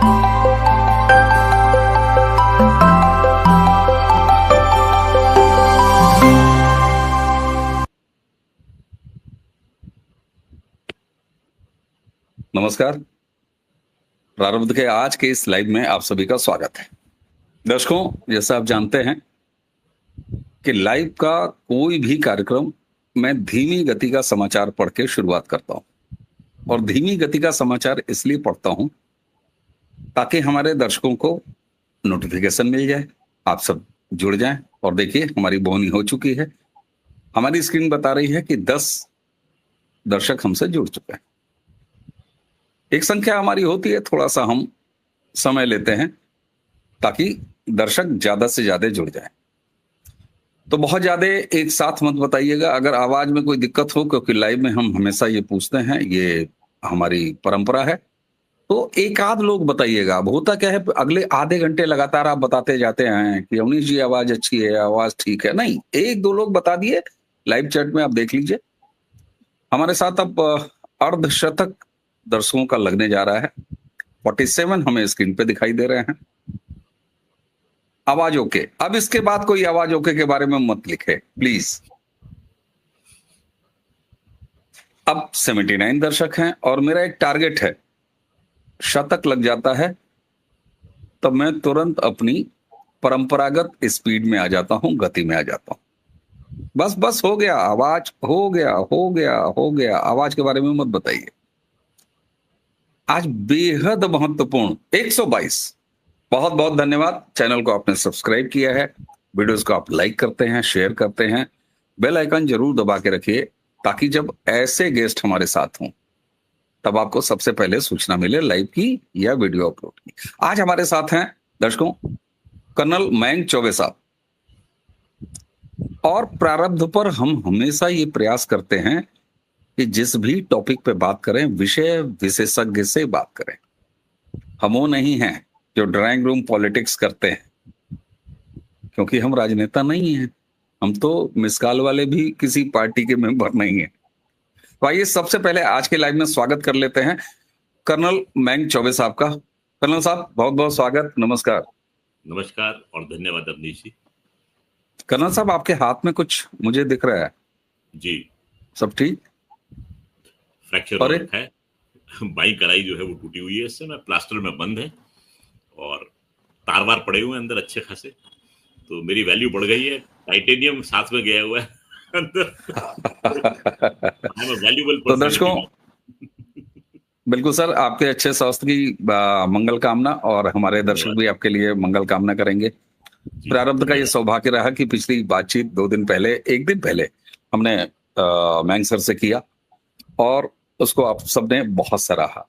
नमस्कार। प्रारब्ध के आज के इस लाइव में आप सभी का स्वागत है। दर्शकों, जैसा आप जानते हैं कि लाइव का कोई भी कार्यक्रम मैं धीमी गति का समाचार पढ़ के शुरुआत करता हूं, और धीमी गति का समाचार इसलिए पढ़ता हूं ताकि हमारे दर्शकों को नोटिफिकेशन मिल जाए, आप सब जुड़ जाएं। और देखिए, हमारी बोनी हो चुकी है। हमारी स्क्रीन बता रही है कि 10 दर्शक हमसे जुड़ चुके हैं। एक संख्या हमारी होती है, थोड़ा सा हम समय लेते हैं ताकि दर्शक ज्यादा से ज्यादा जुड़ जाएं। तो बहुत ज्यादा एक साथ मत बताइएगा अगर आवाज में कोई दिक्कत हो, क्योंकि लाइव में हम हमेशा ये पूछते हैं, ये हमारी परंपरा है। तो एक आध लोग बताइएगा। अब होता क्या है, अगले आधे घंटे लगातार आप बताते जाते हैं कि अवनीश जी आवाज अच्छी है, आवाज ठीक है। नहीं, एक दो लोग बता दिए, लाइव चैट में आप देख लीजिए। हमारे साथ अब अर्धशतक दर्शकों का लगने जा रहा है। 47 हमें स्क्रीन पे दिखाई दे रहे हैं। आवाज ओके। अब इसके बाद कोई आवाज ओके के बारे में मत लिखे प्लीज। अब 79 दर्शक हैं और मेरा एक टारगेट है, शतक लग जाता है तब मैं तुरंत अपनी परंपरागत स्पीड में आ जाता हूं, गति में आ जाता हूं। बस बस हो गया, आवाज हो गया, हो गया, हो गया। आवाज के बारे में मत बताइए। आज बेहद महत्वपूर्ण 122। बहुत बहुत धन्यवाद। चैनल को आपने सब्सक्राइब किया है, वीडियोस को आप लाइक करते हैं, शेयर करते हैं, बेल आइकन जरूर दबा के रखिए ताकि जब ऐसे गेस्ट हमारे साथ हों तब आपको सबसे पहले सूचना मिले लाइव की या वीडियो अपलोड की। आज हमारे साथ हैं दर्शकों कर्नल मयंक चौबे साहब। और प्रारब्ध पर हम हमेशा ये प्रयास करते हैं कि जिस भी टॉपिक पे बात करें, विषय विशेषज्ञ से बात करें। हम वो नहीं हैं जो ड्राइंग रूम पॉलिटिक्स करते हैं, क्योंकि हम राजनेता नहीं हैं। हम तो मिसकाल वाले भी किसी पार्टी के मेंबर नहीं हैं। तो आइए सबसे पहले आज के लाइव में स्वागत कर लेते हैं कर्नल मयंक चौबे साहब का। कर्नल साहब, बहुत बहुत स्वागत। नमस्कार। नमस्कार और धन्यवाद अवनीश जी। कर्नल साहब, आपके हाथ में कुछ मुझे दिख रहा है जी। सब ठीक? फ्रैक्चर हो रखा है, बाई कलाई जो है वो टूटी हुई है, इससे मैं प्लास्टर में बंद है और तार वार पड़े हुए हैं अंदर अच्छे खासे। तो मेरी वैल्यू बढ़ गई है, टाइटेनियम साथ में गया हुआ है अंदर। तो दर्शकों, बिल्कुल सर, आपके अच्छे स्वास्थ्य की मंगल कामना, और हमारे दर्शक भी आपके लिए मंगल कामना करेंगे। प्रारब्ध का ये सौभाग्य रहा कि पिछली बातचीत 2 दिन पहले, 1 दिन पहले हमने मयंक सर से किया और उसको आप सबने बहुत सराहा।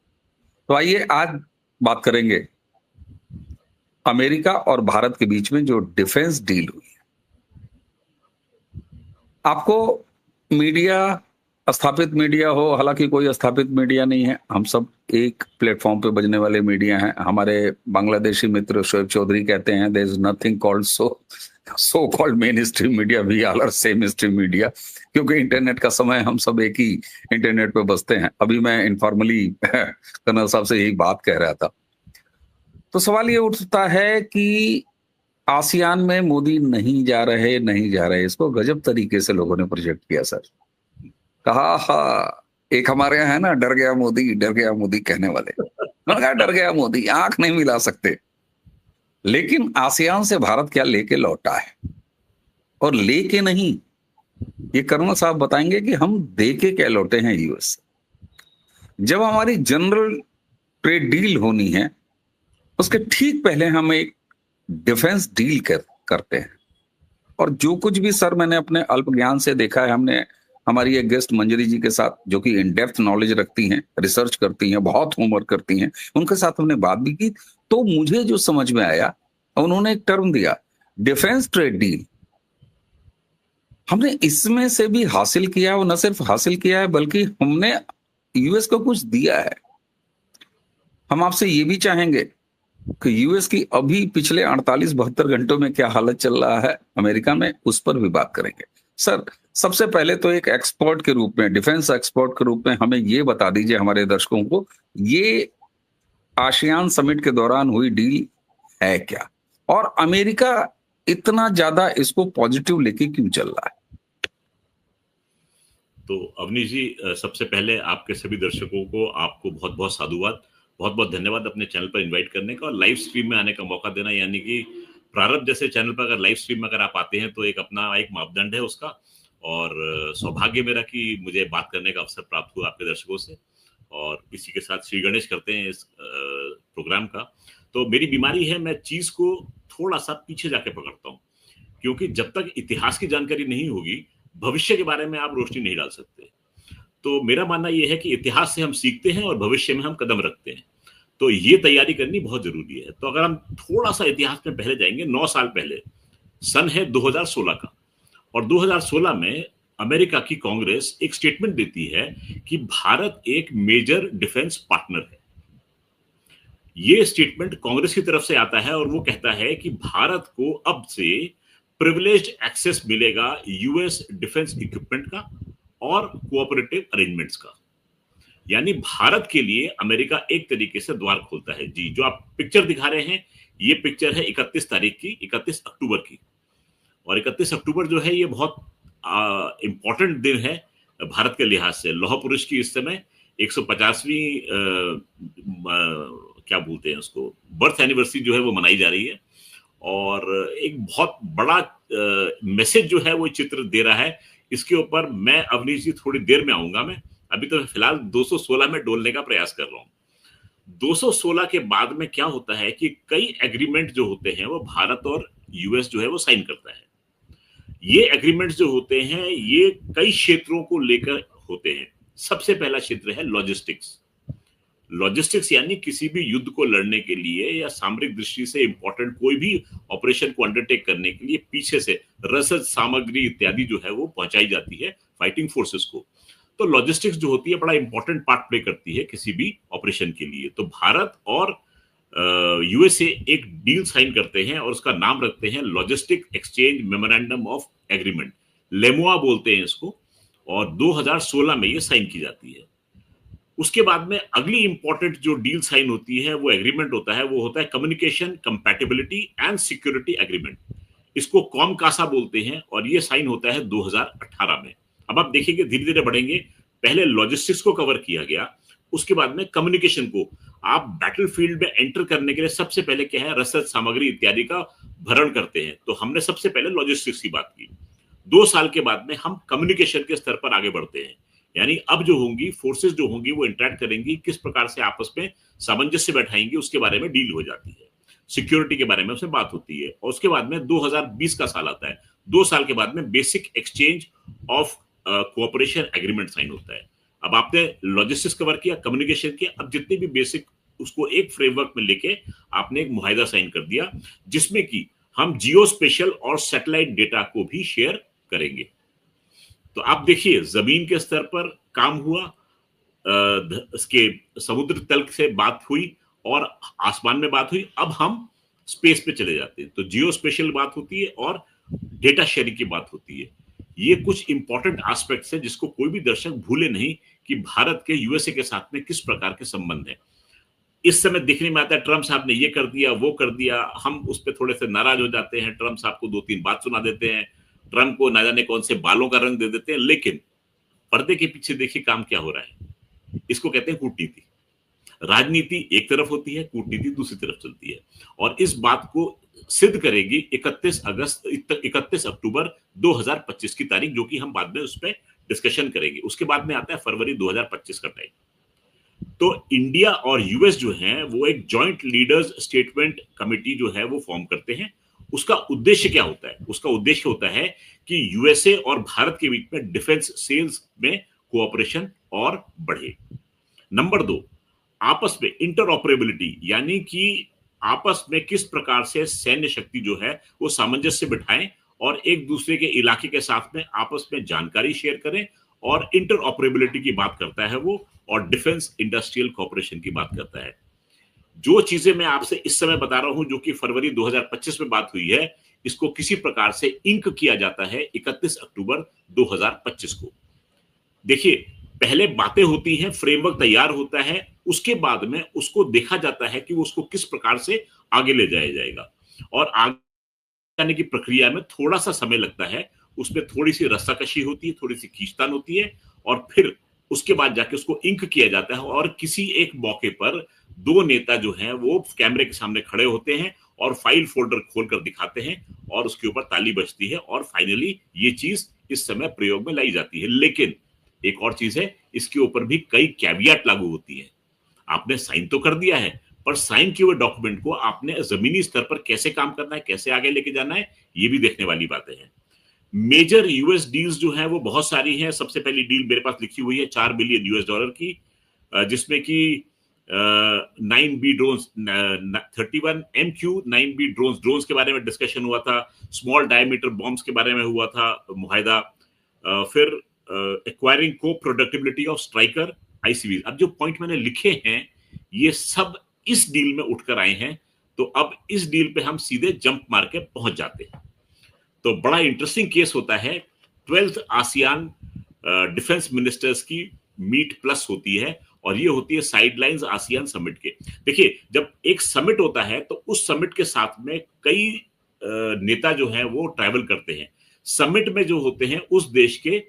तो आइए आज बात करेंगे अमेरिका और भारत के बीच में जो डिफेंस डील हुई है। आपको मीडिया, स्थापित मीडिया हो, हालांकि कोई स्थापित मीडिया नहीं है, हम सब एक प्लेटफॉर्म पे बजने वाले मीडिया हैं। हमारे बांग्लादेशी मित्र शोएब चौधरी कहते हैं there is nothing called so called mainstream media, we all are same stream media, क्योंकि इंटरनेट का समय हम सब एक ही इंटरनेट पे बसते हैं। अभी मैं इनफॉर्मली कर्नल साहब से यही बात कह रहा था। तो सवाल ये उठता है कि आसियान में मोदी नहीं जा रहे। इसको गजब तरीके से लोगों ने प्रोजेक्ट किया सर। कहा हा, एक हमारे यहाँ है ना, डर गया मोदी कहने वाले। डर गया मोदी, आंख नहीं मिला सकते। लेकिन आसियान से भारत क्या लेके लौटा है, और लेके नहीं, ये कर्नल साहब बताएंगे कि हम दे के क्या लौटे हैं यूएस। जब हमारी जनरल ट्रेड डील होनी है, उसके ठीक पहले हम एक डिफेंस डील करते हैं। और जो कुछ भी सर मैंने अपने अल्प ज्ञान से देखा है, हमने हमारी एक गेस्ट मंजरी जी के साथ, जो कि इन डेप्थ नॉलेज रखती हैं, रिसर्च करती हैं, बहुत होमवर्क करती हैं, उनके साथ हमने बात भी की। तो मुझे जो समझ में आया, उन्होंने एक टर्म दिया, डिफेंस ट्रेड डील। हमने इसमें से भी हासिल किया, और न सिर्फ हासिल किया है बल्कि हमने यूएस को कुछ दिया है। हम आपसे ये भी चाहेंगे कि यूएस की अभी पिछले 48-72 घंटों में क्या हालत चल रहा है अमेरिका में, उस पर भी बात करेंगे। सर, सबसे पहले तो एक एक्सपर्ट के रूप में, डिफेंस एक्सपर्ट के रूप में हमें ये बता दीजिए हमारे दर्शकों को, ये आसियान समिट के दौरान हुई डील है क्या, और अमेरिका इतना ज्यादा इसको पॉजिटिव लेके क्यों चल रहा है? तो अवनीश जी, सबसे पहले आपके सभी दर्शकों को आपको बहुत बहुत साधुवाद, बहुत बहुत धन्यवाद अपने चैनल पर इनवाइट करने का और लाइव स्ट्रीम में आने का मौका देना। यानी कि प्रारंभ जैसे चैनल पर अगर लाइव स्ट्रीम में अगर आप आते हैं तो एक अपना एक मापदंड है उसका, और सौभाग्य मेरा कि मुझे बात करने का अवसर प्राप्त हुआ आपके दर्शकों से, और इसी के साथ श्री गणेश करते हैं इस प्रोग्राम का। तो मेरी बीमारी है, मैं चीज को थोड़ा सा पीछे जाके पकड़ता हूँ, क्योंकि जब तक इतिहास की जानकारी नहीं होगी भविष्य के बारे में आप रोशनी नहीं डाल सकते। तो मेरा मानना यह है कि इतिहास से हम सीखते हैं और भविष्य में हम कदम रखते हैं, तो ये तैयारी करनी बहुत जरूरी है। तो अगर हम थोड़ा सा इतिहास में पहले जाएंगे, 9 साल पहले, सन है 2016 का, और 2016 में अमेरिका की कांग्रेस एक स्टेटमेंट देती है कि भारत एक मेजर डिफेंस पार्टनर है। ये स्टेटमेंट कांग्रेस की तरफ से आता है और वो कहता है कि भारत को अब से प्रिविलेज्ड एक्सेस मिलेगा यूएस डिफेंस इक्विपमेंट का और कोऑपरेटिव अरेंजमेंट्स का। यानी भारत के लिए अमेरिका एक तरीके से द्वार खोलता है। जी, जो आप पिक्चर दिखा रहे हैं, ये पिक्चर है 31 तारीख की, 31 अक्टूबर की। और 31 अक्टूबर जो है ये बहुत इंपॉर्टेंट दिन है भारत के लिहाज से। लौह पुरुष की इस समय 150वीं क्या बोलते हैं उसको, बर्थ एनिवर्सरी जो है वो मनाई जा रही है, और एक बहुत बड़ा मैसेज जो है वो चित्र दे रहा है। इसके ऊपर मैं अवनीश जी थोड़ी देर में आऊंगा। मैं अभी तो फिलहाल 216 में डोलने का प्रयास कर रहा हूं। 216 के बाद में क्या होता है कि कई एग्रीमेंट जो होते हैं वो भारत और यूएस जो है वो साइन करता है। ये एग्रीमेंट्स जो होते हैं ये कई क्षेत्रों को लेकर होते हैं। सबसे पहला क्षेत्र है लॉजिस्टिक्स। लॉजिस्टिक्स यानी किसी भी युद्ध को लड़ने के लिए या सामरिक दृष्टि से इंपॉर्टेंट कोई भी ऑपरेशन को अंडरटेक करने के लिए पीछे से रसद, सामग्री इत्यादि जो है वो पहुंचाई जाती है फाइटिंग फोर्सेस को। तो लॉजिस्टिक्स जो होती है बड़ा इंपॉर्टेंट पार्ट प्ले करती है किसी भी ऑपरेशन के लिए। तो भारत और यूएसए एक डील साइन करते हैं और उसका नाम रखते हैं logistic exchange memorandum of agreement, LEMOA बोलते हैं इसको, और 2016 में ये साइन की जाती है। उसके बाद में अगली इंपॉर्टेंट जो डील साइन होती है वो एग्रीमेंट होता है, वो होता है communication compatibility and security agreement. इसको कॉम कासा बोलते हैं, और ये साइन होता है 2018 में। अब आप देखेंगे धीरे धीरे बढ़ेंगे, पहले लॉजिस्टिक्स को कवर किया गया, उसके बाद में कम्युनिकेशन को। आप बैटलफील्ड में एंटर करने के लिए सबसे पहले क्या है, रसद, सामग्री इत्यादि का भरण करते हैं, तो हमने सबसे पहले लॉजिस्टिक्स की बात की। 2 साल के बाद में हम कम्युनिकेशन के स्तर पर आगे बढ़ते हैं, यानी अब जो होंगी फोर्सेस जो होंगी वो इंटरेक्ट करेंगी, किस प्रकार से आपस में सामंजस्य बैठाएंगी उसके बारे में डील हो जाती है। सिक्योरिटी के बारे में उसमें बात होती है, और उसके बाद में 2020 का साल आता है। 2 साल के बाद में basic exchange of cooperation agreement sign होता है। अब आपने लॉजिस्टिक्स कवर किया, कम्युनिकेशन किया, अब जितने भी बेसिक उसको एक फ्रेमवर्क में लेके आपने एक मुआहिदा साइन कर दिया, जिसमें कि हम जियो स्पेशल और सैटेलाइट डेटा को भी शेयर करेंगे। तो आप देखिए जमीन के स्तर पर काम हुआ, इसके समुद्र तल से बात हुई और आसमान में बात हुई, अब हम स्पेस पे चले जाते हैं, तो जियो स्पेशल बात होती है और डेटा शेयरिंग की बात होती है। ये कुछ इंपॉर्टेंट एस्पेक्ट्स है जिसको कोई भी दर्शक भूले नहीं कि भारत के यूएसए के साथ में किस प्रकार के संबंध है। इस समय देखने में आता है ट्रम्प साहब ने ये कर दिया, वो कर दिया, हम उस पर थोड़े से नाराज हो जाते हैं, ट्रम्प साहब को 2-3 बात सुना देते हैं, ट्रम्प को ना जाने कौन से बालों का रंग दे देते हैं, लेकिन पर्दे के पीछे देखिए काम क्या हो रहा है। इसको कहते हैं कूटनीति। राजनीति एक तरफ होती है, कूटनीति दूसरी तरफ चलती है, और इस बात को सिद्ध करेगी 31 अक्टूबर 2025 की तारीख, जो कि हम बाद में उस पर डिस्कशन करेंगे। उसके बाद में आता है फरवरी 2025 का टाइम। तो इंडिया और यूएस जो है वो एक जॉइंट लीडर्स स्टेटमेंट कमेटी जो है वो फॉर्म करते हैं। उसका उद्देश्य क्या होता है? उसका उद्देश्य होता है कि यूएसए और भारत के बीच में डिफेंस सेल्स में कोऑपरेशन और बढ़े। नंबर 2, आपस में इंटरऑपरेबिलिटी, यानी कि आपस में किस प्रकार से सैन्य शक्ति जो है वो सामंजस्य बिठाएं और एक दूसरे के इलाके के साथ में आपस में जानकारी शेयर करें, और इंटरऑपरेबिलिटी की बात करता है वो, और डिफेंस इंडस्ट्रियल कॉर्पोरेशन की बात करता है। जो चीजें मैं आपसे इस समय बता रहा हूं, जो कि फरवरी 2025 में बात हुई है, इसको किसी प्रकार से इंक किया जाता है 31 अक्टूबर 2025 को। देखिए, पहले बातें होती हैं, फ्रेमवर्क तैयार होता है, उसके बाद में उसको देखा जाता है कि वो उसको किस प्रकार से आगे ले जाया जाएगा। और आगे जाने की प्रक्रिया में थोड़ा सा समय लगता है, उसमें थोड़ी सी रस्साकशी होती है, थोड़ी सी खींचतान होती है, और फिर उसके बाद जाके उसको इंक किया जाता है। और किसी एक मौके पर दो नेता जो हैं वो कैमरे के सामने खड़े होते हैं और फाइल फोल्डर खोलकर दिखाते हैं, और उसके ऊपर ताली बजती है, और फाइनली ये चीज इस समय प्रयोग में लाई जाती है। लेकिन एक और चीज है, इसके ऊपर भी कई कैवियट लागू होती है। आपने साइन तो कर दिया है, पर साइन किए हुए डॉक्यूमेंट को आपने जमीनी स्तर पर कैसे काम करना है, कैसे आगे लेके जाना है, ये भी देखने वाली बातें हैं। मेजर यूएस डील्स जो है वो बहुत सारी हैं। सबसे पहली डील मेरे पास लिखी हुई है $4 बिलियन की, जिसमें कि 9B ड्रोन्स, 31MQ-9B ड्रोन्स के बारे में डिस्कशन हुआ था। स्मॉल डायमीटर बॉम्ब्स के बारे में हुआ था मुआहदा। फिर एक्वायरिंग को प्रोडक्टिबिलिटी ऑफ स्ट्राइकर आईसीबी। अब जो पॉइंट मैंने लिखे हैं ये सब इस डील में उठकर आए हैं। तो अब इस डील पे हम सीधे जंप मार के पहुंच जाते हैं। तो बड़ा इंटरेस्टिंग केस होता है। 12th आसियान डिफेंस मिनिस्टर्स की मीट प्लस होती है, और ये होती है साइडलाइंस आसियान समिट के। देखिए, जब एक समिट होता है तो उस समिट के साथ में कई नेता जो हैं वो ट्रैवल करते हैं। समिट में जो होते हैं उस देश के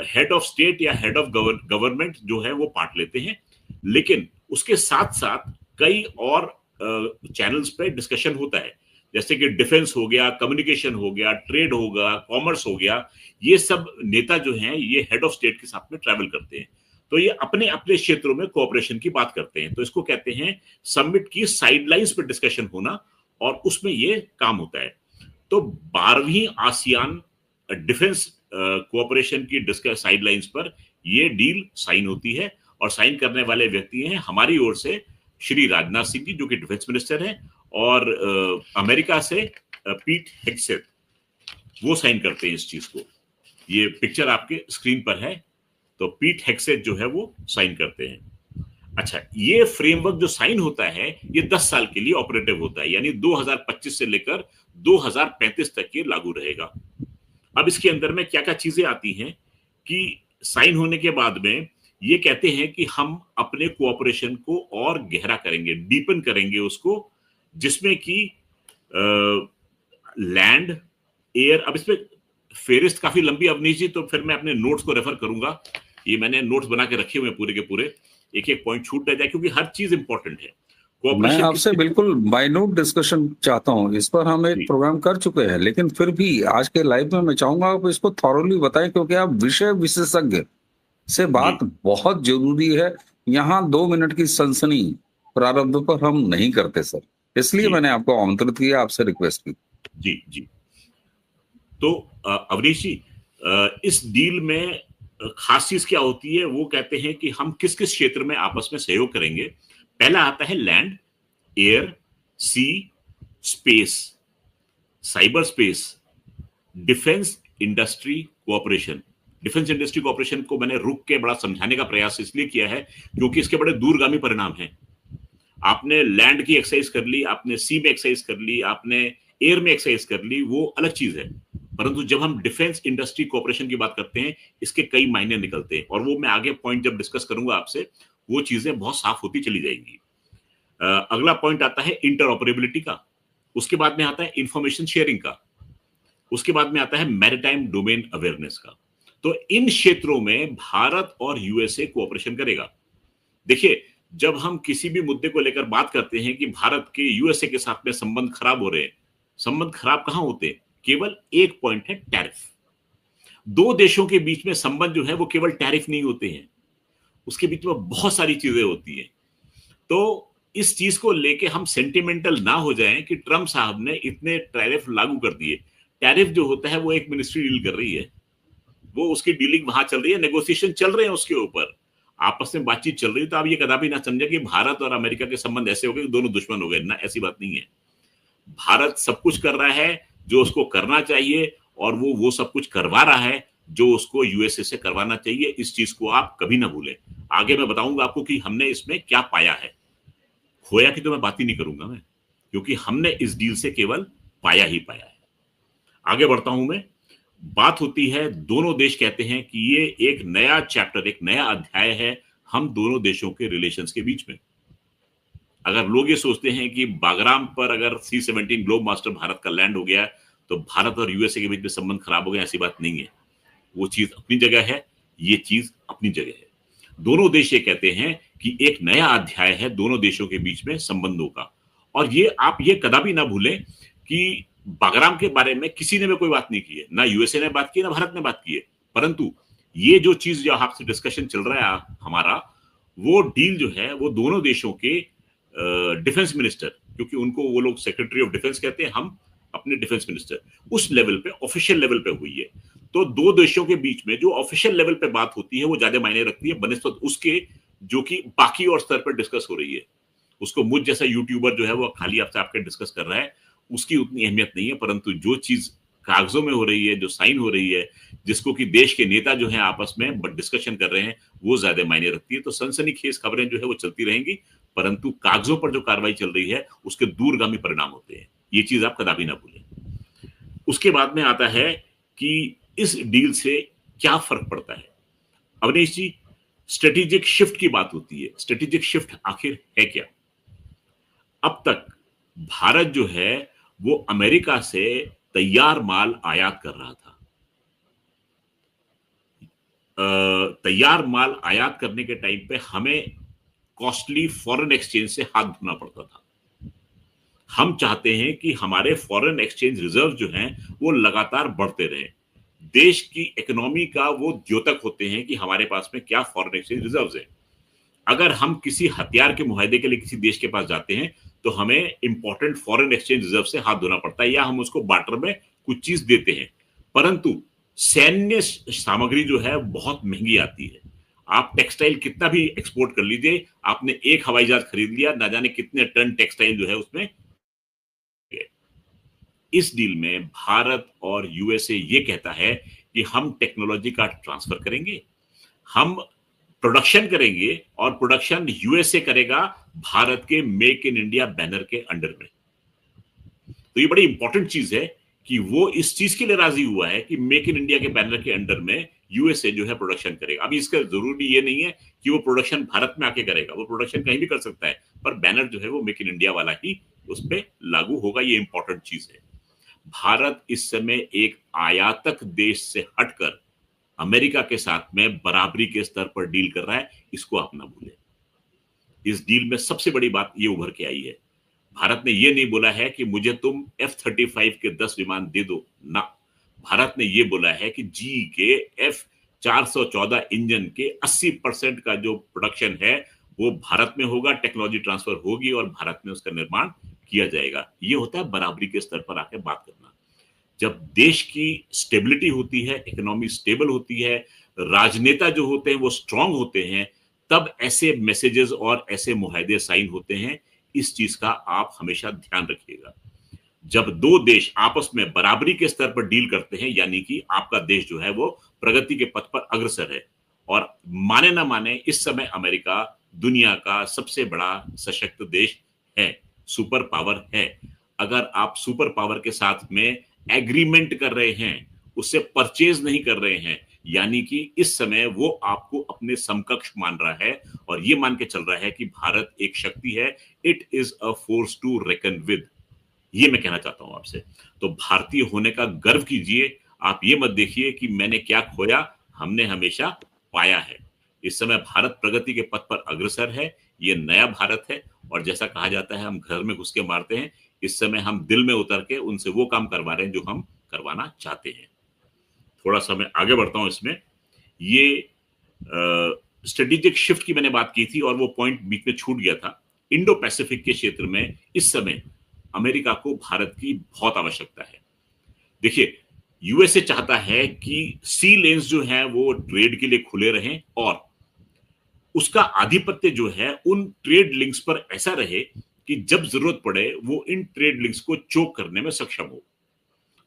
हेड ऑफ स्टेट या हेड ऑफ गवर्नमेंट जो है वो पार्ट लेते हैं, लेकिन उसके साथ साथ कई और चैनल्स पे डिस्कशन होता है, जैसे कि डिफेंस हो गया, कम्युनिकेशन हो गया, ट्रेड होगा, कॉमर्स हो गया। ये सब नेता जो हैं ये हेड ऑफ स्टेट के साथ में ट्रैवल करते हैं, तो ये अपने अपने क्षेत्रों में कोऑपरेशन की बात करते हैं। तो इसको कहते हैं समिट की साइडलाइंस पर डिस्कशन होना, और उसमें ये काम होता है। तो 12वीं आसियान डिफेंस कोऑपरेशन की डिस्कस साइडलाइंस पर ये डील साइन होती है, और साइन करने वाले व्यक्ति हैं हमारी ओर से श्री राजनाथ सिंह जी, जो कि डिफेंस मिनिस्टर हैं, और अमेरिका से पीट हेग्सेथ, वो साइन करते हैं इस चीज को। ये पिक्चर आपके स्क्रीन पर है। तो पीट हेग्सेथ जो है वो साइन करते हैं। अच्छा, ये फ्रेमवर्क जो साइन होता है ये 10 साल के लिए ऑपरेटिव होता है, यानी 2025 से लेकर 2035 तक ये लागू रहेगा। अब इसके अंदर में क्या क्या चीजें आती हैं कि साइन होने के बाद में ये कहते हैं कि हम अपने कोऑपरेशन को और गहरा करेंगे, डीपन करेंगे उसको, जिसमें कि लैंड, एयर। अब इसमें फेरिस्त काफी लंबी अवनीश जी, तो फिर मैं अपने नोट्स को रेफर करूंगा। ये मैंने नोट्स बना के रखे हुए हैं पूरे के पूरे, एक एक पॉइंट छूट ना जाए, क्योंकि हर चीज इंपॉर्टेंट है। मैं आपसे बिल्कुल माइन्यूट डिस्कशन चाहता हूं। इस पर हम एक प्रोग्राम कर चुके हैं, लेकिन फिर भी आज के लाइव में मैं चाहूंगा आप इसको थॉरोली बताएं, क्योंकि आप विषय विशेषज्ञ से बात बहुत जरूरी है। यहाँ 2 मिनट की सनसनी प्रारंभ पर हम नहीं करते सर, इसलिए मैंने आपको आमंत्रित किया, आपसे रिक्वेस्ट की। जी जी। तो अवनीश जी, इस डील में खास चीज क्या होती है, वो कहते हैं कि हम किस किस क्षेत्र में आपस में सहयोग करेंगे। पहला आता है land, air, sea, space, cyber space, defence industry cooperation. Defence industry cooperation को मैंने रुक के बड़ा समझाने का प्रयास इसलिए किया है क्योंकि इसके बड़े दूरगामी परिणाम हैं। आपने लैंड की एक्सरसाइज कर ली, आपने सी में एक्सरसाइज कर ली, आपने एयर में एक्सरसाइज कर ली, वो अलग चीज है। परंतु जब हम डिफेंस इंडस्ट्री कोऑपरेशन की बात करते हैं, इसके कई मायने निकलते हैं, और वो मैं आगे पॉइंट जब डिस्कस करूंगा आपसे, वो चीजें बहुत साफ होती चली जाएंगी। अगला पॉइंट आता है इंटरऑपरेबिलिटी का, उसके बाद में आता है इंफॉर्मेशन शेयरिंग का, उसके बाद में आता है मैरिटाइम डोमेन अवेयरनेस का। तो इन क्षेत्रों में भारत और यूएसए कोऑपरेशन करेगा। देखिए, जब हम किसी भी मुद्दे को लेकर बात करते हैं कि भारत के यूएसए के साथ में संबंध खराब हो रहे हैं, संबंध खराब कहां होते हैं? केवल एक पॉइंट है, टैरिफ। दो देशों के बीच में संबंध जो है वो केवल टैरिफ नहीं होते हैं, उसके बीच में बहुत सारी चीजें होती हैं। तो इस चीज को लेके हम सेंटिमेंटल ना हो जाएं कि ट्रंप साहब ने इतने टैरिफ लागू कर दिए। टैरिफ जो होता है वो एक मिनिस्ट्री डील कर रही है, वो उसकी डीलिंग वहां चल रही है, नेगोशिएशन चल रहे हैं उसके ऊपर, आपस में बातचीत चल रही है। तो आप ये कदापि ना समझे कि भारत और अमेरिका के संबंध ऐसे हो गए कि दोनों दुश्मन हो गए ना, ऐसी बात नहीं है। भारत सब कुछ कर रहा है जो उसको करना चाहिए, और वो सब कुछ करवा रहा है जो उसको यूएसए से करवाना चाहिए। इस चीज को आप कभी ना भूलें। आगे मैं बताऊंगा आपको कि हमने इसमें क्या पाया है। खोया की तो मैं बात ही नहीं करूंगा मैं, क्योंकि हमने इस डील से केवल पाया ही पाया है। आगे बढ़ता हूं मैं। बात होती है, दोनों देश कहते हैं कि ये एक नया चैप्टर, एक नया अध्याय है हम दोनों देशों के रिलेशंस के बीच में। अगर लोग ये सोचते हैं कि बागराम पर अगर C-17 ग्लोब मास्टर भारत का लैंड हो गया तो भारत और यूएसए के बीच में संबंध खराब हो गए, ऐसी बात नहीं है। वो चीज अपनी जगह है, ये चीज अपनी जगह है। दोनों देश ये कहते हैं कि एक नया अध्याय है दोनों देशों के बीच में संबंधों का। और ये आप ये कदापि ना भूलें कि बागराम के बारे में किसी ने भी कोई बात नहीं की है, ना यूएसए ने बात की है, ना भारत ने बात की है। परंतु ये जो चीज जो आपसे डिस्कशन चल रहा है हमारा, वो डील जो है वो दोनों देशों के डिफेंस मिनिस्टर, क्योंकि उनको वो लोग सेक्रेटरी ऑफ डिफेंस कहते हैं, हम अपने डिफेंस मिनिस्टर, उस लेवल पे ऑफिशियल लेवल पे हुई है। तो दो देशों के बीच में जो ऑफिशियल लेवल पे बात होती है वो ज्यादा मायने रखती है बनिस्बत उसके जो कि बाकी और स्तर पर डिस्कस हो रही है। उसको मुझ जैसा यूट्यूबर जो है वो खाली आपसे आपके डिस्कस कर रहा है, उसकी उतनी अहमियत नहीं है। परंतु जो चीज कागजों में हो रही है, जो साइन हो रही है, जिसको कि देश के नेता जो है आपस में डिस्कशन कर रहे हैं, वो ज्यादा मायने रखती है। तो सनसनीखेज खबरें जो है वो चलती रहेंगी, परंतु कागजों पर जो कार्रवाई चल रही है उसके दूरगामी परिणाम होते हैं। ये चीज आप कदापि ना भूलें। उसके बाद में आता है कि इस डील से क्या फर्क पड़ता है। अवनीश जी, स्ट्रेटेजिक शिफ्ट की बात होती है। स्ट्रेटेजिक शिफ्ट आखिर है क्या? अब तक भारत जो है वो अमेरिका से तैयार माल आयात कर रहा था। तैयार माल आयात करने के टाइम पे हमें कॉस्टली फॉरेन एक्सचेंज से हाथ धोना पड़ता था। हम चाहते हैं कि हमारे फॉरेन एक्सचेंज रिजर्व जो हैं वो लगातार बढ़ते रहे। देश की इकोनॉमी का वो द्योतक होते हैं कि हमारे पास में क्या फॉरेन एक्सचेंज रिजर्व्स हैं। अगर हम किसी हथियार के मुआहदे के लिए किसी देश के पास जाते हैं तो हमें इंपॉर्टेंट फॉरेन एक्सचेंज रिजर्व से हाथ धोना पड़ता है, या हम उसको बार्टर में कुछ चीज देते हैं। परंतु सैन्य सामग्री जो है बहुत महंगी आती है। आप टेक्सटाइल कितना भी एक्सपोर्ट कर लीजिए, आपने एक हवाई जहाज खरीद लिया, ना जाने कितने टन टेक्सटाइल जो है उसमें। इस डील में भारत और यूएसए ये कहता है कि हम टेक्नोलॉजी का ट्रांसफर करेंगे, हम प्रोडक्शन करेंगे, और प्रोडक्शन यूएसए करेगा भारत के मेक इन इंडिया बैनर के अंडर में। तो ये बड़ी इंपॉर्टेंट चीज है कि वो इस चीज के लिए राजी हुआ है कि मेक इन इंडिया के बैनर के अंडर में यूएसए जो है प्रोडक्शन करेगा। अभी इसका जरूरी ये नहीं है कि वो प्रोडक्शन भारत में आके करेगा, वो प्रोडक्शन कहीं भी कर सकता है, पर बैनर जो है वो मेक इन इंडिया वाला ही उस पर लागू होगा। ये इंपॉर्टेंट चीज है। भारत इस समय एक आयातक देश से हटकर अमेरिका के साथ में बराबरी के स्तर पर डील कर रहा है, इसको आप ना भूलें। इस डील में सबसे बड़ी बात ये उभर के आई है, भारत ने ये नहीं बोला है कि मुझे तुम F-35 के 10 विमान दे दो ना। भारत ने ये बोला है कि जी के F-414 इंजन के 80% का जो प्रोडक्शन है वो भारत में होगा, टेक्नोलॉजी ट्रांसफर होगी और भारत में उसका निर्माण किया जाएगा। ये होता है बराबरी के स्तर पर आकर बात करना। जब देश की स्टेबिलिटी होती है, इकोनॉमी स्टेबल होती है, राजनेता जो होते हैं वो स्ट्रांग होते हैं, तब ऐसे मैसेजेस और ऐसे मुआहदे साइन होते हैं। इस चीज का आप हमेशा ध्यान रखिएगा। जब दो देश आपस में बराबरी के स्तर पर डील करते हैं, यानी कि आपका देश जो है वो प्रगति के पथ पर अग्रसर है। और माने ना माने, इस समय अमेरिका दुनिया का सबसे बड़ा सशक्त देश है, सुपर पावर है। अगर आप सुपर पावर के साथ में एग्रीमेंट कर रहे हैं, उससे परचेज नहीं कर रहे हैं, यानी कि इस समय वो आपको अपने समकक्ष मान रहा है और ये मान के चल रहा है कि भारत एक शक्ति है, it is a force to reckon with. ये मैं कहना चाहता हूं आपसे। तो भारतीय होने का गर्व कीजिए। आप ये मत देखिए कि मैंने क्या खोया, हमने हमेशा पाया है। इस समय भारत प्रगति के पथ पर अग्रसर है। ये नया भारत है, और जैसा कहा जाता है हम घर में घुस के मारते हैं, इस समय हम दिल में उतर के उनसे वो काम करवा रहे हैं जो हम करवाना चाहते हैं। थोड़ा सा मैं आगे बढ़ता हूं इसमें। ये स्ट्रेटेजिक शिफ्ट की मैंने बात की थी और वो पॉइंट बीच में छूट गया था। इंडो पैसिफिक के क्षेत्र में इस समय अमेरिका को भारत की बहुत आवश्यकता है। देखिए, यूएसए चाहता है कि सी लेन्स जो हैं वो ट्रेड के लिए खुले रहें और उसका आधिपत्य जो है उन ट्रेड लिंक्स पर ऐसा रहे कि जब जरूरत पड़े वो इन ट्रेड लिंक्स को चोक करने में सक्षम हो।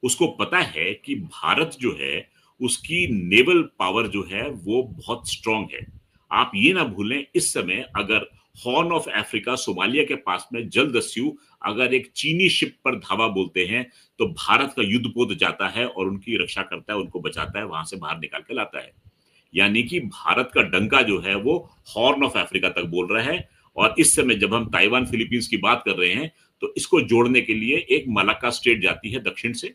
उसको पता है कि भारत जो है उसकी नेवल पावर जो है वो बहुत स्ट्रांग है। आप ये ना भूलें, इस समय अगर हॉर्न ऑफ अफ्रीका, सोमालिया के पास में जलदस्यु अगर एक चीनी शिप पर धावा बोलते हैं तो भारत का युद्धपोत जाता है और उनकी रक्षा करता है, उनको बचाता है, वहां से बाहर निकाल के लाता है। यानी कि भारत का डंका जो है वो हॉर्न ऑफ अफ्रीका तक बोल रहा है। और इस समय जब हम ताइवान फिलीपींस की बात कर रहे हैं तो इसको जोड़ने के लिए एक मलाक्का स्टेट जाती है दक्षिण से।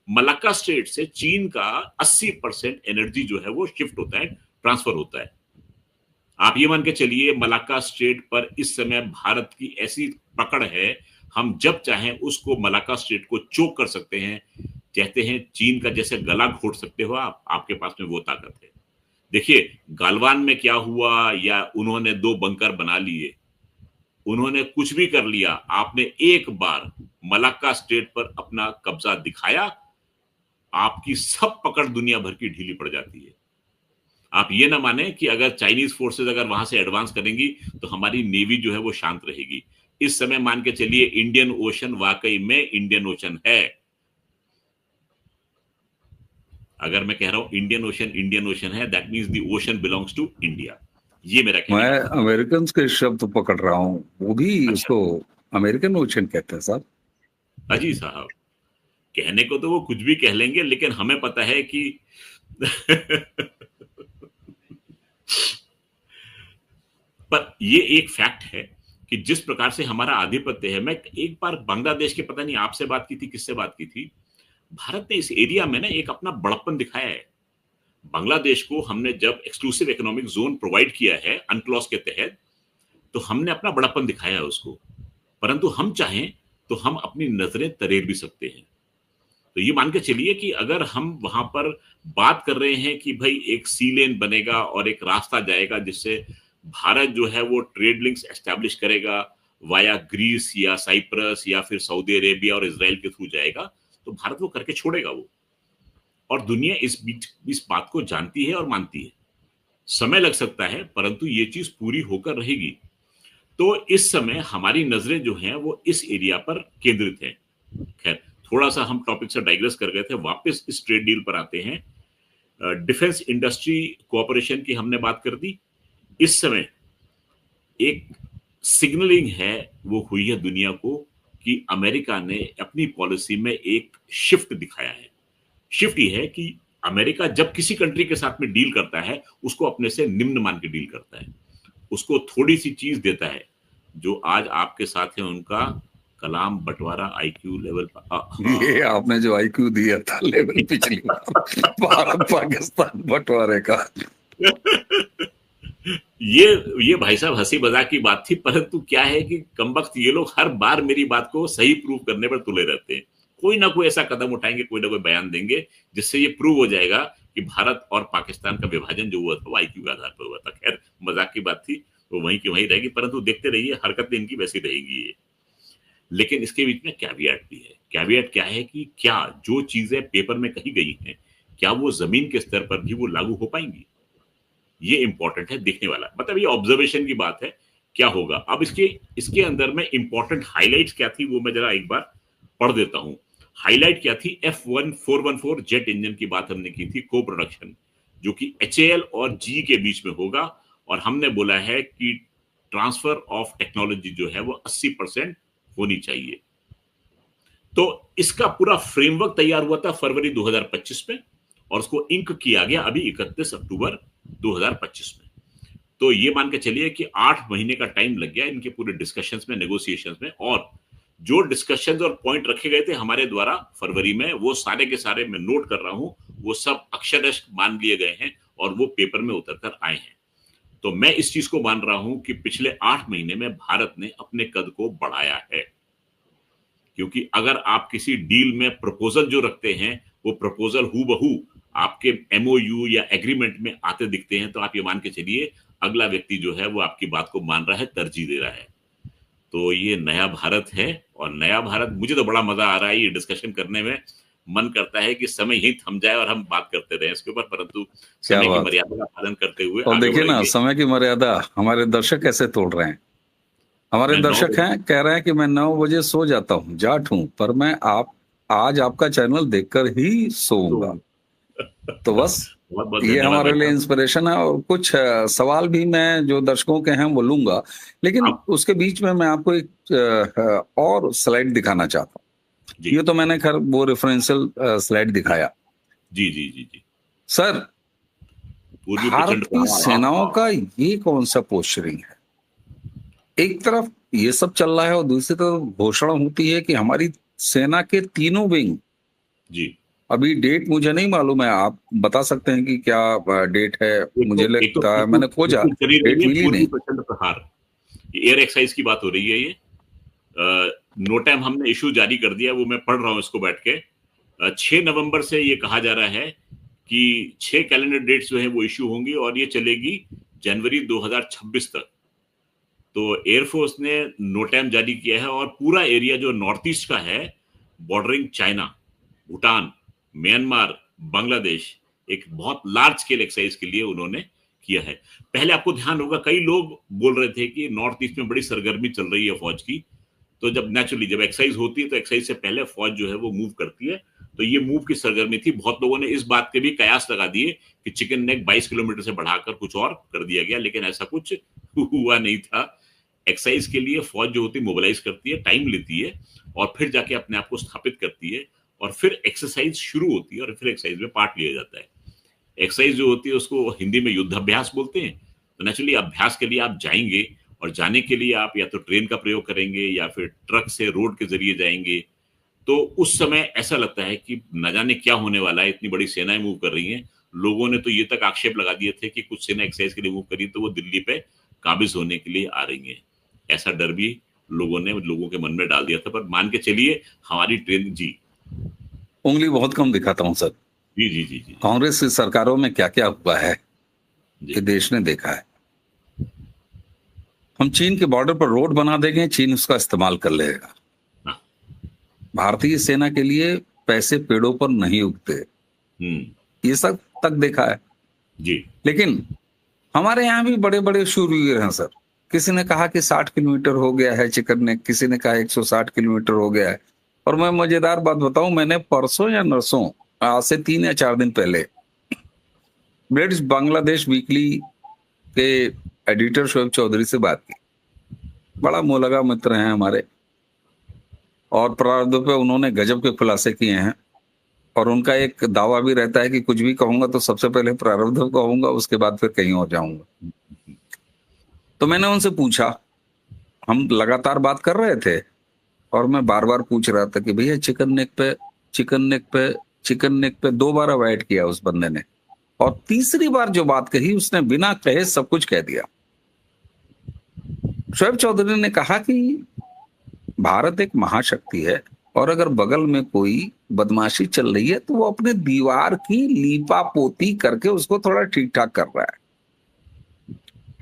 मलाक्का स्टेट से चीन का 80% एनर्जी जो है वो शिफ्ट होता है, ट्रांसफर होता है। आप ये मान के चलिए मलाक्का स्टेट पर इस समय भारत की ऐसी पकड़ है, हम जब चाहें उसको मलाक्का स्टेट को चोक कर सकते हैं। कहते हैं चीन का जैसे गला घोट सकते हो आप, आपके पास में वो ताकत है। देखिए गालवान में क्या हुआ, या उन्होंने 2 बंकर बना लिए, उन्होंने कुछ भी कर लिया, आपने एक बार मलाक्का स्टेट पर अपना कब्जा दिखाया, आपकी सब पकड़ दुनिया भर की ढीली पड़ जाती है। आप ये ना माने कि अगर चाइनीज फोर्सेस अगर वहां से एडवांस करेंगी तो हमारी नेवी जो है वो शांत रहेगी। इस समय मान के चलिए इंडियन ओशन वाकई में इंडियन ओशन है। अगर मैं कह रहा हूं इंडियन ओशन है, that means the ocean belongs to India. ये मेरा कहना है। मैं अमेरिकन के शब्द पकड़ रहा हूँ, वो भी अच्छा। उसको अमेरिकन ओशन कहते हैं साहब। अजी साहब, कहने को तो वो कुछ भी कह लेंगे, लेकिन हमें पता है कि पर ये एक फैक्ट है कि जिस प्रकार से हमारा आधिपत्य है। मैं एक बार बांग्लादेश के, पता नहीं आपसे बात की थी, किससे बात की थी, भारत ने इस एरिया में ना एक अपना बड़प्पन दिखाया है। बांग्लादेश को हमने जब एक्सक्लूसिव इकोनॉमिक जोन प्रोवाइड किया है अनक्लॉज के तहत, तो हमने अपना बड़प्पन दिखाया है उसको। परंतु हम चाहें तो हम अपनी नजरें तरेर भी सकते हैं। तो ये मान के चलिए कि अगर हम वहां पर बात कर रहे हैं कि भाई एक सी लेन बनेगा और एक रास्ता जाएगा जिससे भारत जो है वो ट्रेड लिंक्स एस्टैब्लिश करेगा वाया ग्रीस या साइप्रस या फिर सऊदी अरेबिया और इजराइल के थ्रू जाएगा, तो भारत वो करके छोड़ेगा वो। और दुनिया इस बात को जानती है और मानती है। समय लग सकता है परंतु ये चीज पूरी होकर रहेगी। तो इस समय हमारी नजरें जो हैं वो इस एरिया पर केंद्रित हैं। खैर, थोड़ा सा हम टॉपिक से डाइग्रेस कर गए थे, वापस इस ट्रेड डील पर आते हैं। डिफेंस इंडस्ट्री कोऑपरेशन की हमने बात कर दी। इस समय एक सिग्नलिंग है वो हुई है दुनिया को कि अमेरिका ने अपनी पॉलिसी में एक शिफ्ट दिखाया है। शिफ्ट ये है कि अमेरिका जब किसी कंट्री के साथ में डील करता है उसको अपने से निम्न मान के डील करता है, उसको थोड़ी सी चीज देता है। जो आज आपके साथ है उनका कलाम बंटवारा आईक्यू लेवल पर। ये आपने जो आईक्यू दिया था लेवल पिछली बार भारत पाकिस्तान बंटवारे का, ये भाई साहब हंसी मजाक की बात थी, परंतु क्या है कि कमबख्त ये लोग हर बार मेरी बात को सही प्रूव करने पर तुले रहते हैं। कोई ना कोई ऐसा कदम उठाएंगे, कोई ना कोई बयान देंगे जिससे ये प्रूव हो जाएगा कि भारत और पाकिस्तान का विभाजन जो हुआ था वो आईक्यू के आधार पर हुआ था। खैर, मजाक की बात थी, वो वहीं की वहीं रहेगी, परंतु देखते रहिए हरकतें इनकी वैसी रहेगी ये। लेकिन इसके बीच में कैविएट भी है। कैविएट क्या है कि क्या जो चीजें पेपर में कही गई हैं क्या वो जमीन के स्तर पर भी वो लागू हो पाएंगी, ये इंपॉर्टेंट है, देखने वाला। मतलब ये ऑब्जर्वेशन की बात है, क्या होगा। अब इसके अंदर में इंपॉर्टेंट हाइलाइट्स क्या थी वो मैं जरा एक बार पढ़ देता हूं। हाईलाइट क्या थी, F1414 जेट इंजन की बात हमने की थी, को प्रोडक्शन जो कि HAL और GE के बीच में होगा। और हमने बोला है कि ट्रांसफर ऑफ टेक्नोलॉजी जो है वो 80% होनी चाहिए। तो इसका पूरा फ्रेमवर्क तैयार हुआ था फरवरी 2025 में और उसको इंक किया गया अभी 31 अक्टूबर 2025 में। तो ये मान के चलिए कि 8 महीने का टाइम लग गया इनके पूरे डिस्कशंस में, नेगोशिएशंस में। और जो डिस्कशंस और पॉइंट रखे गए थे हमारे द्वारा फरवरी में, वो सारे के सारे मैं नोट कर रहा हूं, वो सब अक्षरश मान लिए गए हैं और वो पेपर में उतर कर आए हैं। तो मैं इस चीज को मान रहा हूं कि पिछले 8 महीने में भारत ने अपने कद को बढ़ाया है। क्योंकि अगर आप किसी डील में प्रपोजल जो रखते हैं वो प्रपोजल हूबहू आपके MOU या एग्रीमेंट में आते दिखते हैं, तो आप ये मान के चलिए अगला व्यक्ति जो है वो आपकी बात को मान रहा है, तरजीह दे रहा है। तो ये नया भारत है और नया भारत, मुझे तो बड़ा मजा आ रहा है ये डिस्कशन करने में। मन करता है कि समय यही थम जाए और हम बात करते रहे इसके ऊपर, परंतु समय की मर्यादा का पालन करते हुए और देखिए ना, समय की मर्यादा हमारे दर्शक कैसे तोड़ रहे हैं। हमारे दर्शक हैं, कह रहे हैं कि मैं 9 बजे सो जाता हूँ, जाट हूँ, पर मैं आज आपका चैनल देखकर ही सोऊंगा। तो बस बहुत बहुत ये धन्यवाद हमारे भाई लिए साहब। इंस्पिरेशन है। और कुछ सवाल भी मैं जो दर्शकों के हैं वो लूंगा, लेकिन आप उसके बीच में मैं आपको एक और स्लाइड दिखाना चाहता हूँ। जी ये तो मैंने खैर वो रेफरेंशियल स्लाइड जी दिखाया। जी जी जी जी। सर, पूर्वी भारत प्रचंड की प्रहार। सेनाओं का ये कौन सा पोस्चरिंग है? एक तरफ ये सब चल रहा है और दूसरी तरफ घोषणा होती है कि हमारी सेना के तीनों विंग, जी। अभी डेट मुझे नहीं मालूम है, आप बता सकते हैं कि क्या डेट है? मुझे लगता है मैंने खोजा, चली रही डेट है मिली पूर्वी नहीं। प्रचंड प्रहार। एयर एक्साइज की बात हो रही है ये। नो टाइम हमने इशू जारी कर दिया, वो मैं पढ़ रहा हूँ इसको बैठ के। 6 नवंबर से ये कहा जा रहा है कि 6 कैलेंडर डेट्स जो है वो इशू होंगी और ये चलेगी जनवरी 2026 तक। तो एयरफोर्स ने नो टाइम जारी किया है और पूरा एरिया जो नॉर्थ ईस्ट का है, bordering China, Bhutan, Myanmar, Bangladesh, एक बहुत लार्ज स्केल एक्सरसाइज के लिए उन्होंने किया है। पहले आपको ध्यान होगा, कई लोग बोल रहे थे कि नॉर्थ ईस्ट में बड़ी सरगर्मी चल रही है फौज की। तो जब नेचुरली जब एक्सरसाइज होती है तो एक्सरसाइज से पहले फौज जो है वो मूव करती है। तो ये मूव की सरगर्मी थी। बहुत लोगों ने इस बात के भी कयास लगा दिए कि चिकन नेक 22 किलोमीटर से बढ़ाकर कुछ और कर दिया गया, लेकिन ऐसा कुछ हुआ नहीं था। एक्सरसाइज के लिए फौज जो होती है मोबिलाइज करती है, टाइम लेती है और फिर जाके अपने आप को स्थापित करती है और फिर एक्सरसाइज शुरू होती है और फिर एक्सरसाइज में पार्ट लिया जाता है। एक्सरसाइज जो होती है उसको हिंदी में युद्धाभ्यास बोलते हैं। तो नेचुरली अभ्यास के लिए आप जाएंगे और जाने के लिए आप या तो ट्रेन का प्रयोग करेंगे या फिर ट्रक से रोड के जरिए जाएंगे। तो उस समय ऐसा लगता है कि न जाने क्या होने वाला है, इतनी बड़ी सेनाएं मूव कर रही हैं। लोगों ने तो ये तक आक्षेप लगा दिए थे कि कुछ सेना एक्सरसाइज के लिए मूव करी तो वो दिल्ली पे काबिज होने के लिए आ रही है। ऐसा डर भी लोगों ने लोगों के मन में डाल दिया था। पर मान के चलिए हमारी ट्रेन जी उंगली बहुत कम दिखाता हूं सर। जी जी जी जी कांग्रेस की सरकारों में क्या क्या हुआ है जी ये देश ने देखा है। हम चीन के बॉर्डर पर रोड बना देंगे, चीन उसका इस्तेमाल कर लेगा। हाँ। भारतीय सेना के लिए पैसे पेड़ों पर नहीं उगते, ये सब तक देखा है। जी लेकिन हमारे यहाँ भी बड़े बड़े शूरवीर हैं सर। किसी ने कहा कि 60 किलोमीटर हो गया है चिकन नेक, किसी ने कहा 160 किलोमीटर हो गया है। और मैं मजेदार बात बताऊं, मैंने परसों या नरसों, आज से 3 या 4 दिन पहले, ब्रिटिश बांग्लादेश वीकली के एडिटर शोएब चौधरी से बात की। बड़ा मोलगा मित्र हैं हमारे, और प्रारब्ध पे उन्होंने गजब के खुलासे किए हैं। और उनका एक दावा भी रहता है कि कुछ भी कहूंगा तो सबसे पहले प्रारब्ध को कहूंगा, उसके बाद फिर कहीं और जाऊंगा। तो मैंने उनसे पूछा, हम लगातार बात कर रहे थे और मैं बार बार पूछ रहा था कि भैया चिकन नेक पे, चिकन नेक पे, चिकन नेक पे 2 बार अवॉइड किया उस बंदे ने। और तीसरी बार जो बात कही उसने बिना कहे सब कुछ कह दिया। शोएब चौधरी ने कहा कि भारत एक महाशक्ति है और अगर बगल में कोई बदमाशी चल रही है तो वो अपने दीवार की लीपा पोती करके उसको थोड़ा ठीक ठाक कर रहा है।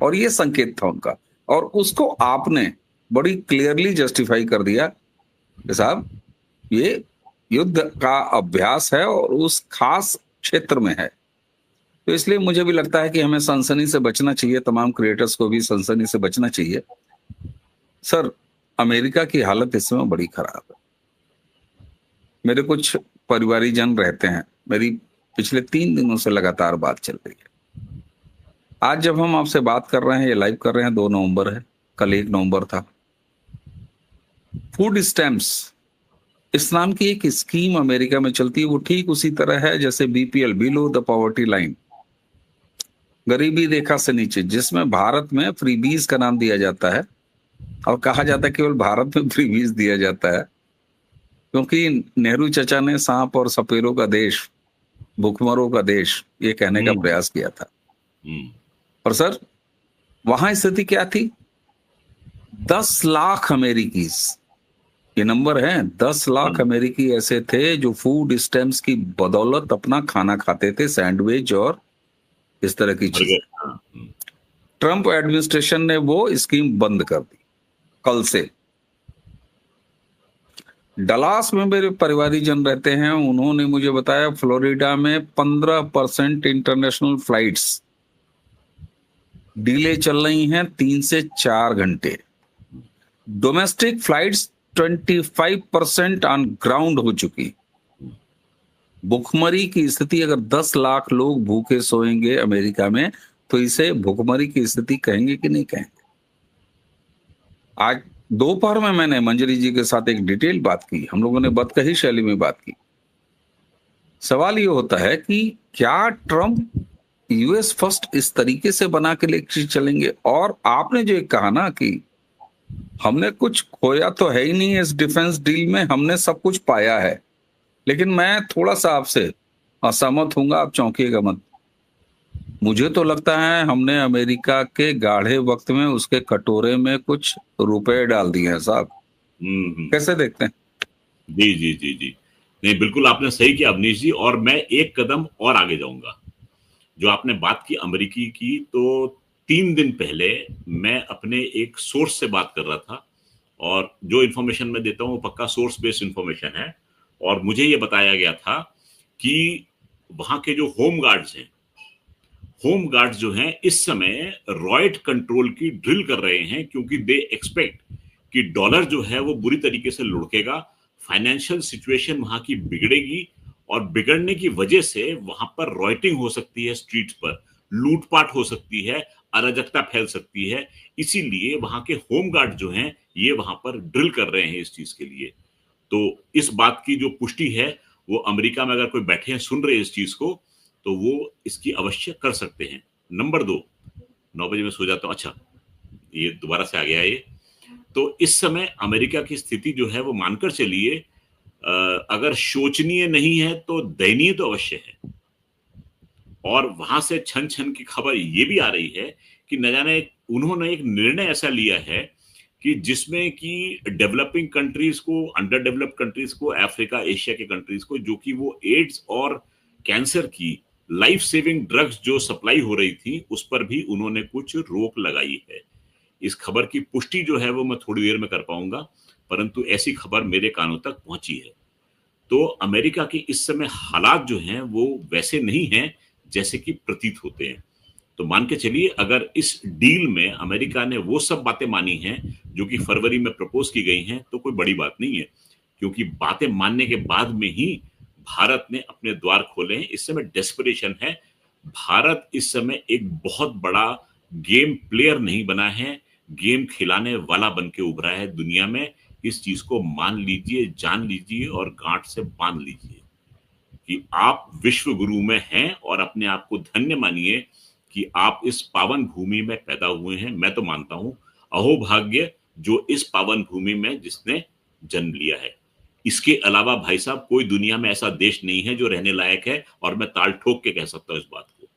और ये संकेत था उनका, और उसको आपने बड़ी क्लियरली जस्टिफाई कर दिया कि साहब ये युद्ध का अभ्यास है और उस खास क्षेत्र में है। तो इसलिए मुझे भी लगता है कि हमें सनसनी से बचना चाहिए, तमाम क्रिएटर्स को भी सनसनी से बचना चाहिए। सर, अमेरिका की हालत इस समय बड़ी खराब है। मेरे कुछ परिवारीजन रहते हैं, मेरी पिछले 3 दिनों से लगातार बात चल रही है। आज जब हम आपसे बात कर रहे हैं, ये लाइव कर रहे हैं, 2 नवंबर है, कल 1 नवंबर था। फूड स्टैम्प्स इस नाम की एक स्कीम अमेरिका में चलती है। वो ठीक उसी तरह है जैसे BPL, below the poverty line, गरीबी रेखा से नीचे, जिसमें भारत में फ्रीबीज का नाम दिया जाता है। और कहा जाता है केवल भारत में फ्रीबीज दिया जाता है क्योंकि नेहरू चचा ने सांप और सपेरों का देश, भूखमरों का देश, ये कहने का प्रयास किया था। और सर, वहां स्थिति क्या थी? 10 लाख अमेरिकी, ये नंबर है, 10 लाख अमेरिकी ऐसे थे जो फूड स्टैम्प्स की बदौलत अपना खाना खाते थे, सैंडविच और इस तरह की चीजें। ट्रंप एडमिनिस्ट्रेशन ने वो स्कीम बंद कर दी कल से। डलास में मेरे परिवारीजन रहते हैं, उन्होंने मुझे बताया फ्लोरिडा में 15% इंटरनेशनल फ्लाइट्स डिले चल रही हैं, 3 से 4 घंटे। डोमेस्टिक फ्लाइट्स 25% ऑन ग्राउंड हो चुकी। भुखमरी की स्थिति, अगर 10 लाख लोग भूखे सोएंगे अमेरिका में, तो इसे भुखमरी की स्थिति कहेंगे कि नहीं कहेंगे? आज दोपहर में मैंने मंजरी जी के साथ एक डिटेल बात की, हम लोगों ने बतकही शैली में बात की। सवाल ये होता है कि क्या ट्रम्प यूएस फर्स्ट इस तरीके से बना के लेकर चलेंगे? और आपने जो एक कहा ना कि हमने कुछ खोया तो है ही नहीं इस डिफेंस डील में, हमने सब कुछ पाया है, लेकिन मैं थोड़ा सा आपसे असहमत हूंगा, आप चौंकिएगा मत। मुझे तो लगता है हमने अमेरिका के गाढ़े वक्त में उसके कटोरे में कुछ रुपए डाल दिए हैं साहब। कैसे देखते हैं? जी जी जी जी, नहीं बिल्कुल आपने सही किया अवनीश जी, और मैं एक कदम और आगे जाऊंगा। जो आपने बात की अमेरिकी की, तो 3 दिन पहले मैं अपने एक सोर्स से बात कर रहा था, और जो इंफॉर्मेशन मैं देता हूँ वो पक्का सोर्स बेस्ड इंफॉर्मेशन है। और मुझे ये बताया गया था कि वहां के जो होम गार्ड्स हैं, होम गार्ड्स जो हैं इस समय रॉयट कंट्रोल की ड्रिल कर रहे हैं, क्योंकि दे एक्सपेक्ट कि डॉलर जो है वो बुरी तरीके से लुढ़केगा, फाइनेंशियल सिचुएशन वहां की बिगड़ेगी, और बिगड़ने की वजह से वहां पर रॉयटिंग हो सकती है, स्ट्रीट पर लूटपाट हो सकती है, अराजकता फैल सकती है। इसीलिए वहां के होम गार्ड जो हैं ये वहां पर ड्रिल कर रहे हैं इस चीज के लिए। तो इस बात की जो पुष्टि है, वो अमेरिका में अगर कोई बैठे हैं सुन रहे हैं इस चीज को, तो वो इसकी अवश्य कर सकते हैं। नंबर 2, 9 बजे मैं सो जाता हूं, अच्छा ये दोबारा से आ गया ये। तो इस समय अमेरिका की स्थिति जो है वो मानकर चलिए, अगर शोचनीय नहीं है तो दयनीय तो अवश्य है। और वहां से छन छन की खबर ये भी आ रही है कि न जाने उन्होंने एक निर्णय ऐसा लिया है कि जिसमें कि डेवलपिंग कंट्रीज को, अंडर डेवलप्ड कंट्रीज को, अफ्रीका एशिया के कंट्रीज को, जो कि वो एड्स और कैंसर की लाइफ सेविंग ड्रग्स जो सप्लाई हो रही थी उस पर भी उन्होंने कुछ रोक लगाई है। इस खबर की पुष्टि जो है वो मैं थोड़ी देर में कर पाऊंगा, परंतु ऐसी खबर मेरे कानों तक पहुंची है। तो अमेरिका की इस समय हालात जो हैं वो वैसे नहीं हैं जैसे कि प्रतीत होते हैं। तो मान के चलिए अगर इस डील में अमेरिका ने वो सब बातें मानी हैं जो कि फरवरी में प्रपोज की गई हैं, तो कोई बड़ी बात नहीं है, क्योंकि बातें मानने के बाद में ही भारत ने अपने द्वार खोले हैं। इस समय डेस्परेशन है। भारत इस समय एक बहुत बड़ा गेम प्लेयर नहीं बना है, गेम खिलाने वाला बन के उभरा है दुनिया में। इस चीज को मान लीजिए, जान लीजिए और गांठ से बांध लीजिए कि आप विश्व गुरु में हैं, और अपने आप को धन्य मानिए कि आप इस पावन भूमि में पैदा हुए हैं। मैं तो मानता हूं अहो भाग्य जो इस पावन भूमि में जिसने जन्म लिया है। इसके अलावा भाई साहब कोई दुनिया में ऐसा देश नहीं है जो रहने लायक है, और मैं ताल ठोक के कह सकता हूं इस बात को।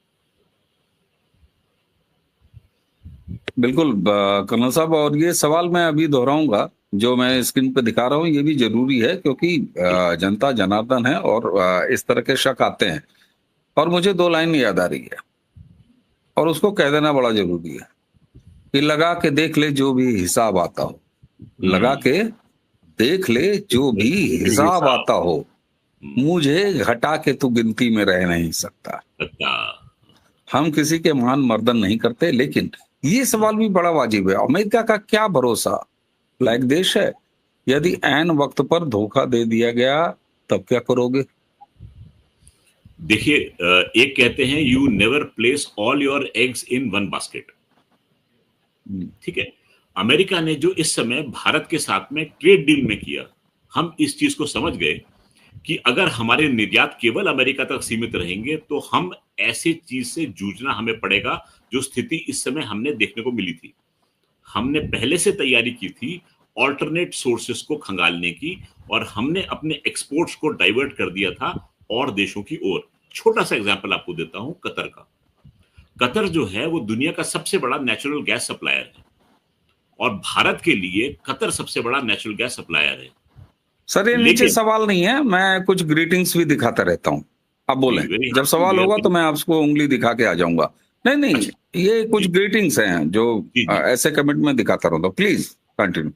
बिल्कुल कर्नल साहब, और ये सवाल मैं अभी दोहराऊंगा जो मैं स्क्रीन पे दिखा रहा हूँ, ये भी जरूरी है क्योंकि जनता जनार्दन है और इस तरह के शक आते हैं। और मुझे 2 लाइन याद आ रही है और उसको कह देना बड़ा जरूरी है कि लगा के देख ले जो भी हिसाब आता हो, लगा के देख ले जो भी हिसाब आता हो, मुझे घटा के तू गिनती में रह नहीं सकता। हम किसी के मान मर्दन नहीं करते, लेकिन ये सवाल भी बड़ा वाजिब है। अमेरिका का क्या भरोसा, लायक देश है, यदि ऐन वक्त पर धोखा दे दिया गया तब क्या करोगे? देखिए, एक कहते हैं you never place all your eggs in one basket. ठीक है, अमेरिका ने जो इस समय भारत के साथ में ट्रेड डील में किया, हम इस चीज को समझ गए कि अगर हमारे निर्यात केवल अमेरिका तक सीमित रहेंगे तो हम ऐसी चीज से जूझना हमें पड़ेगा जो स्थिति इस समय हमने देखने को मिली थी। हमने पहले से तैयारी की थी ऑल्टरनेट सोर्सेस को खंगालने की, और हमने अपने एक्सपोर्ट्स को डाइवर्ट कर दिया था और देशों की ओर। छोटा सा एग्जांपल आपको देता हूं कतर का। कतर जो है वो दुनिया का सबसे बड़ा नेचुरल गैस सप्लायर है, और भारत के लिए कतर सबसे बड़ा नेचुरल गैस सप्लायर है। सर ये नीचे सवाल नहीं है, मैं कुछ ग्रीटिंग्स भी दिखाता रहता हूँ। आप बोलें, जब सवाल होगा तो मैं आपको उंगली दिखा के आ जाऊंगा। नहीं नहीं, अच्छा, ये कुछ ग्रीटिंग्स हैं जो ऐसे कमेंट में दिखाता रहता हूँ। Please continue.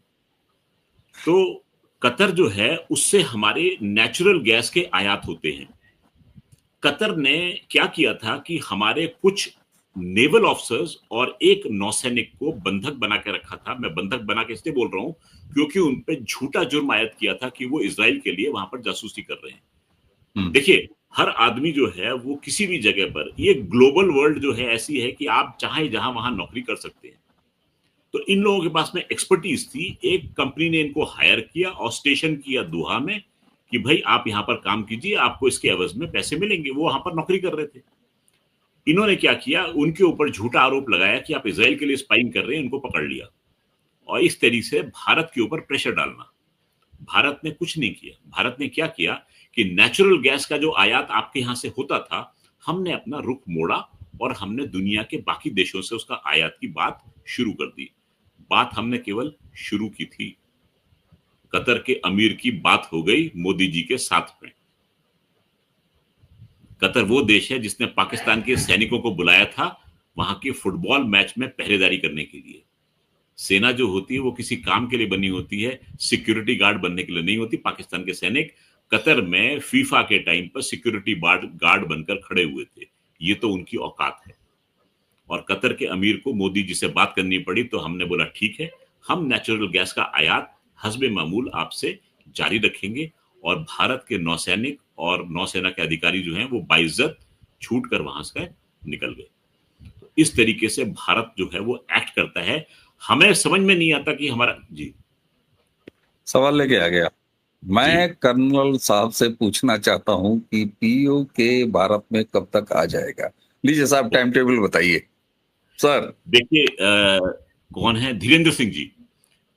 तो कतर जो है उससे हमारे नेचुरल गैस के आयात होते हैं। कतर ने क्या किया था कि हमारे कुछ नेवल ऑफिसर्स और एक नौसैनिक को बंधक बना के रखा था। मैं बंधक बना के इसलिए बोल रहा हूं क्योंकि उन पे झूठा जुर्म आयद किया था कि वो इजराइल के लिए वहां पर जासूसी कर रहे हैं। देखिए, हर आदमी जो है वो किसी भी जगह पर, ये ग्लोबल वर्ल्ड जो है ऐसी है कि आप चाहे जहां वहां नौकरी कर सकते हैं। तो इन लोगों के पास में एक्सपर्टीज थी, एक कंपनी ने इनको हायर किया और स्टेशन किया दोहा में कि भाई आप यहां पर काम कीजिए, आपको इसके एवज में पैसे मिलेंगे। वो वहां पर नौकरी कर रहे थे। इन्होंने क्या किया, उनके ऊपर झूठा आरोप लगाया कि आप इजराइल के लिए स्पाइंग कर रहे हैं, उनको पकड़ लिया और इस तरीके से भारत के ऊपर प्रेशर डालना। भारत ने कुछ नहीं किया। भारत ने क्या किया कि नेचुरल गैस का जो आयात आपके यहां से होता था, हमने अपना रुख मोड़ा और हमने दुनिया के बाकी देशों से उसका आयात की बात शुरू कर दी। बात हमने केवल शुरू की थी। कतर के अमीर की बात हो गई मोदी जी के साथ में। कतर वो देश है जिसने पाकिस्तान के सैनिकों को बुलाया था वहां के फुटबॉल मैच में पहरेदारी करने के लिए। सेना जो होती है वो किसी काम के लिए बनी होती है, सिक्योरिटी गार्ड बनने के लिए नहीं होती। पाकिस्तान के सैनिक कतर में फीफा के टाइम पर सिक्योरिटी गार्ड बनकर खड़े हुए थे। ये तो उनकी औकात है। और कतर के अमीर को मोदी जी से बात करनी पड़ी तो हमने बोला ठीक है, हम नेचुरल गैस का आयात हस्बे मामूल आपसे जारी रखेंगे। और भारत के नौसैनिक और नौसेना के अधिकारी जो हैं वो बाइज्जत छूट कर वहां से निकल गए। तो इस तरीके से भारत जो है वो एक्ट करता है। हमें समझ में नहीं आता कि हमारा जी सवाल लेके आ गया। मैं कर्नल साहब से पूछना चाहता हूं कि पीओके भारत में कब तक आ जाएगा। लीजिए साहब, टाइम टेबल बताइए सर। देखिए कौन है धीरेन्द्र सिंह जी।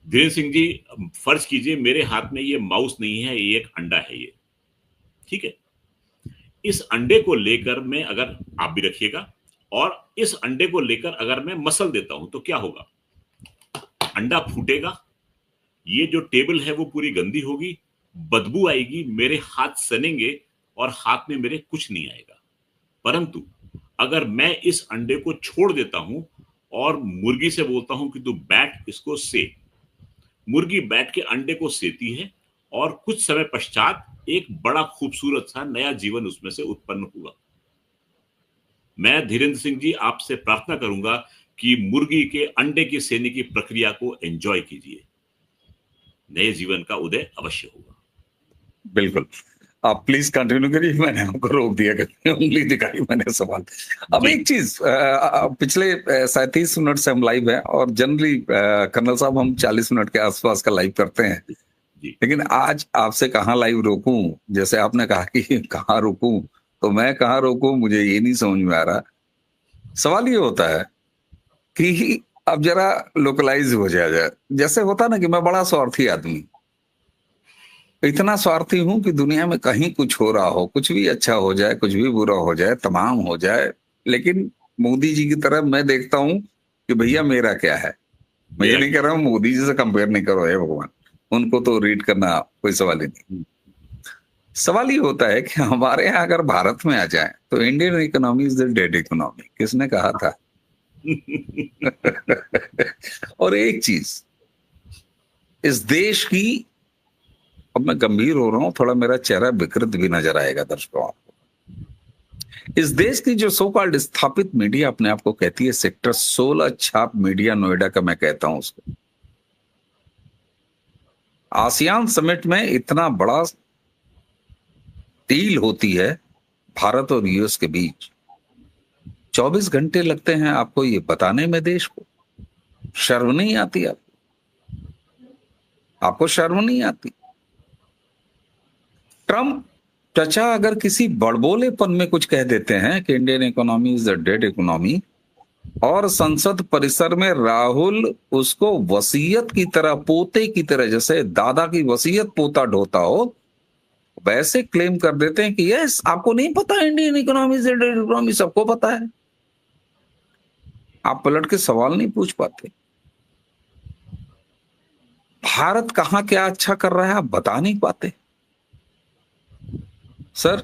धीरेन्द्र सिंह जी, फर्ज कीजिए मेरे हाथ में ये माउस नहीं है, ये एक अंडा है ये, ठीक है। इस अंडे को लेकर मैं, अगर आप भी रखिएगा, और इस अंडे को लेकर अगर मैं मसल देता हूं तो क्या होगा, अंडा फूटेगा, ये जो टेबल है वो पूरी गंदी होगी, बदबू आएगी, मेरे हाथ सनेंगे और हाथ में मेरे कुछ नहीं आएगा। परंतु अगर मैं इस अंडे को छोड़ देता हूं और मुर्गी से बोलता हूं कि तू बैठ इसको से, मुर्गी बैठ के अंडे को सेती है और कुछ समय पश्चात एक बड़ा खूबसूरत सा नया जीवन उसमें से उत्पन्न हुआ। मैं धीरेन्द्र सिंह जी आपसे प्रार्थना करूंगा कि मुर्गी के अंडे की सेने की प्रक्रिया को एंजॉय कीजिए, नए जीवन का उदय अवश्य होगा। बिल्कुल, आप प्लीज कंटिन्यू करिए। मैंने आपको रोक दिया, उंगली दिखाई मैंने सवाल। अब एक चीज, पिछले 37 मिनट से हम लाइव हैं और जनरली कर्नल साहब हम 40 मिनट के आसपास का लाइव करते हैं, लेकिन आज आपसे कहाँ लाइव रोकूं। जैसे आपने कहा कि कहाँ रोकूं, तो मैं कहाँ रोकूं, मुझे ये नहीं समझ में आ रहा। सवाल ये होता है कि अब जरा लोकलाइज हो जाए। जैसे होता ना कि मैं बड़ा स्वार्थी आदमी, इतना स्वार्थी हूं कि दुनिया में कहीं कुछ हो रहा हो, कुछ भी अच्छा हो जाए, कुछ भी बुरा हो जाए, तमाम हो जाए, लेकिन मोदी जी की तरफ मैं देखता हूं कि भैया मेरा क्या है। मैं ये नहीं कह रहा हूं मोदी जी से कंपेयर नहीं करो, हे भगवान, उनको तो रीड करना कोई सवाल ही नहीं। सवाल ये होता है कि हमारे यहाँ अगर भारत में आ जाए तो Indian economy is the dead economy, किसने कहा था? और एक चीज, इस देश की, अब मैं गंभीर हो रहा हूं थोड़ा, मेरा चेहरा विकृत भी नजर आएगा दर्शकों आपको। इस देश की जो सो कॉल्ड स्थापित मीडिया अपने आप को कहती है सेक्टर 16 छाप मीडिया, नोएडा का मैं कहता हूं उसको, आसियान समिट में इतना बड़ा डील होती है भारत और यूएस के बीच, 24 घंटे लगते हैं आपको ये बताने में देश को। शर्म नहीं आती आपको शर्म नहीं आती? ट्रम्प चचा अगर किसी बड़बोलेपन में कुछ कह देते हैं कि Indian economy is the dead economy, और संसद परिसर में राहुल उसको वसीयत की तरह, पोते की तरह, जैसे दादा की वसीयत पोता ढोता हो, वैसे क्लेम कर देते हैं कि यस आपको नहीं पता Indian economy is the dead economy, सबको पता है। आप पलट के सवाल नहीं पूछ पाते। भारत कहां क्या अच्छा कर रहा है आप बता नहीं पाते। सर,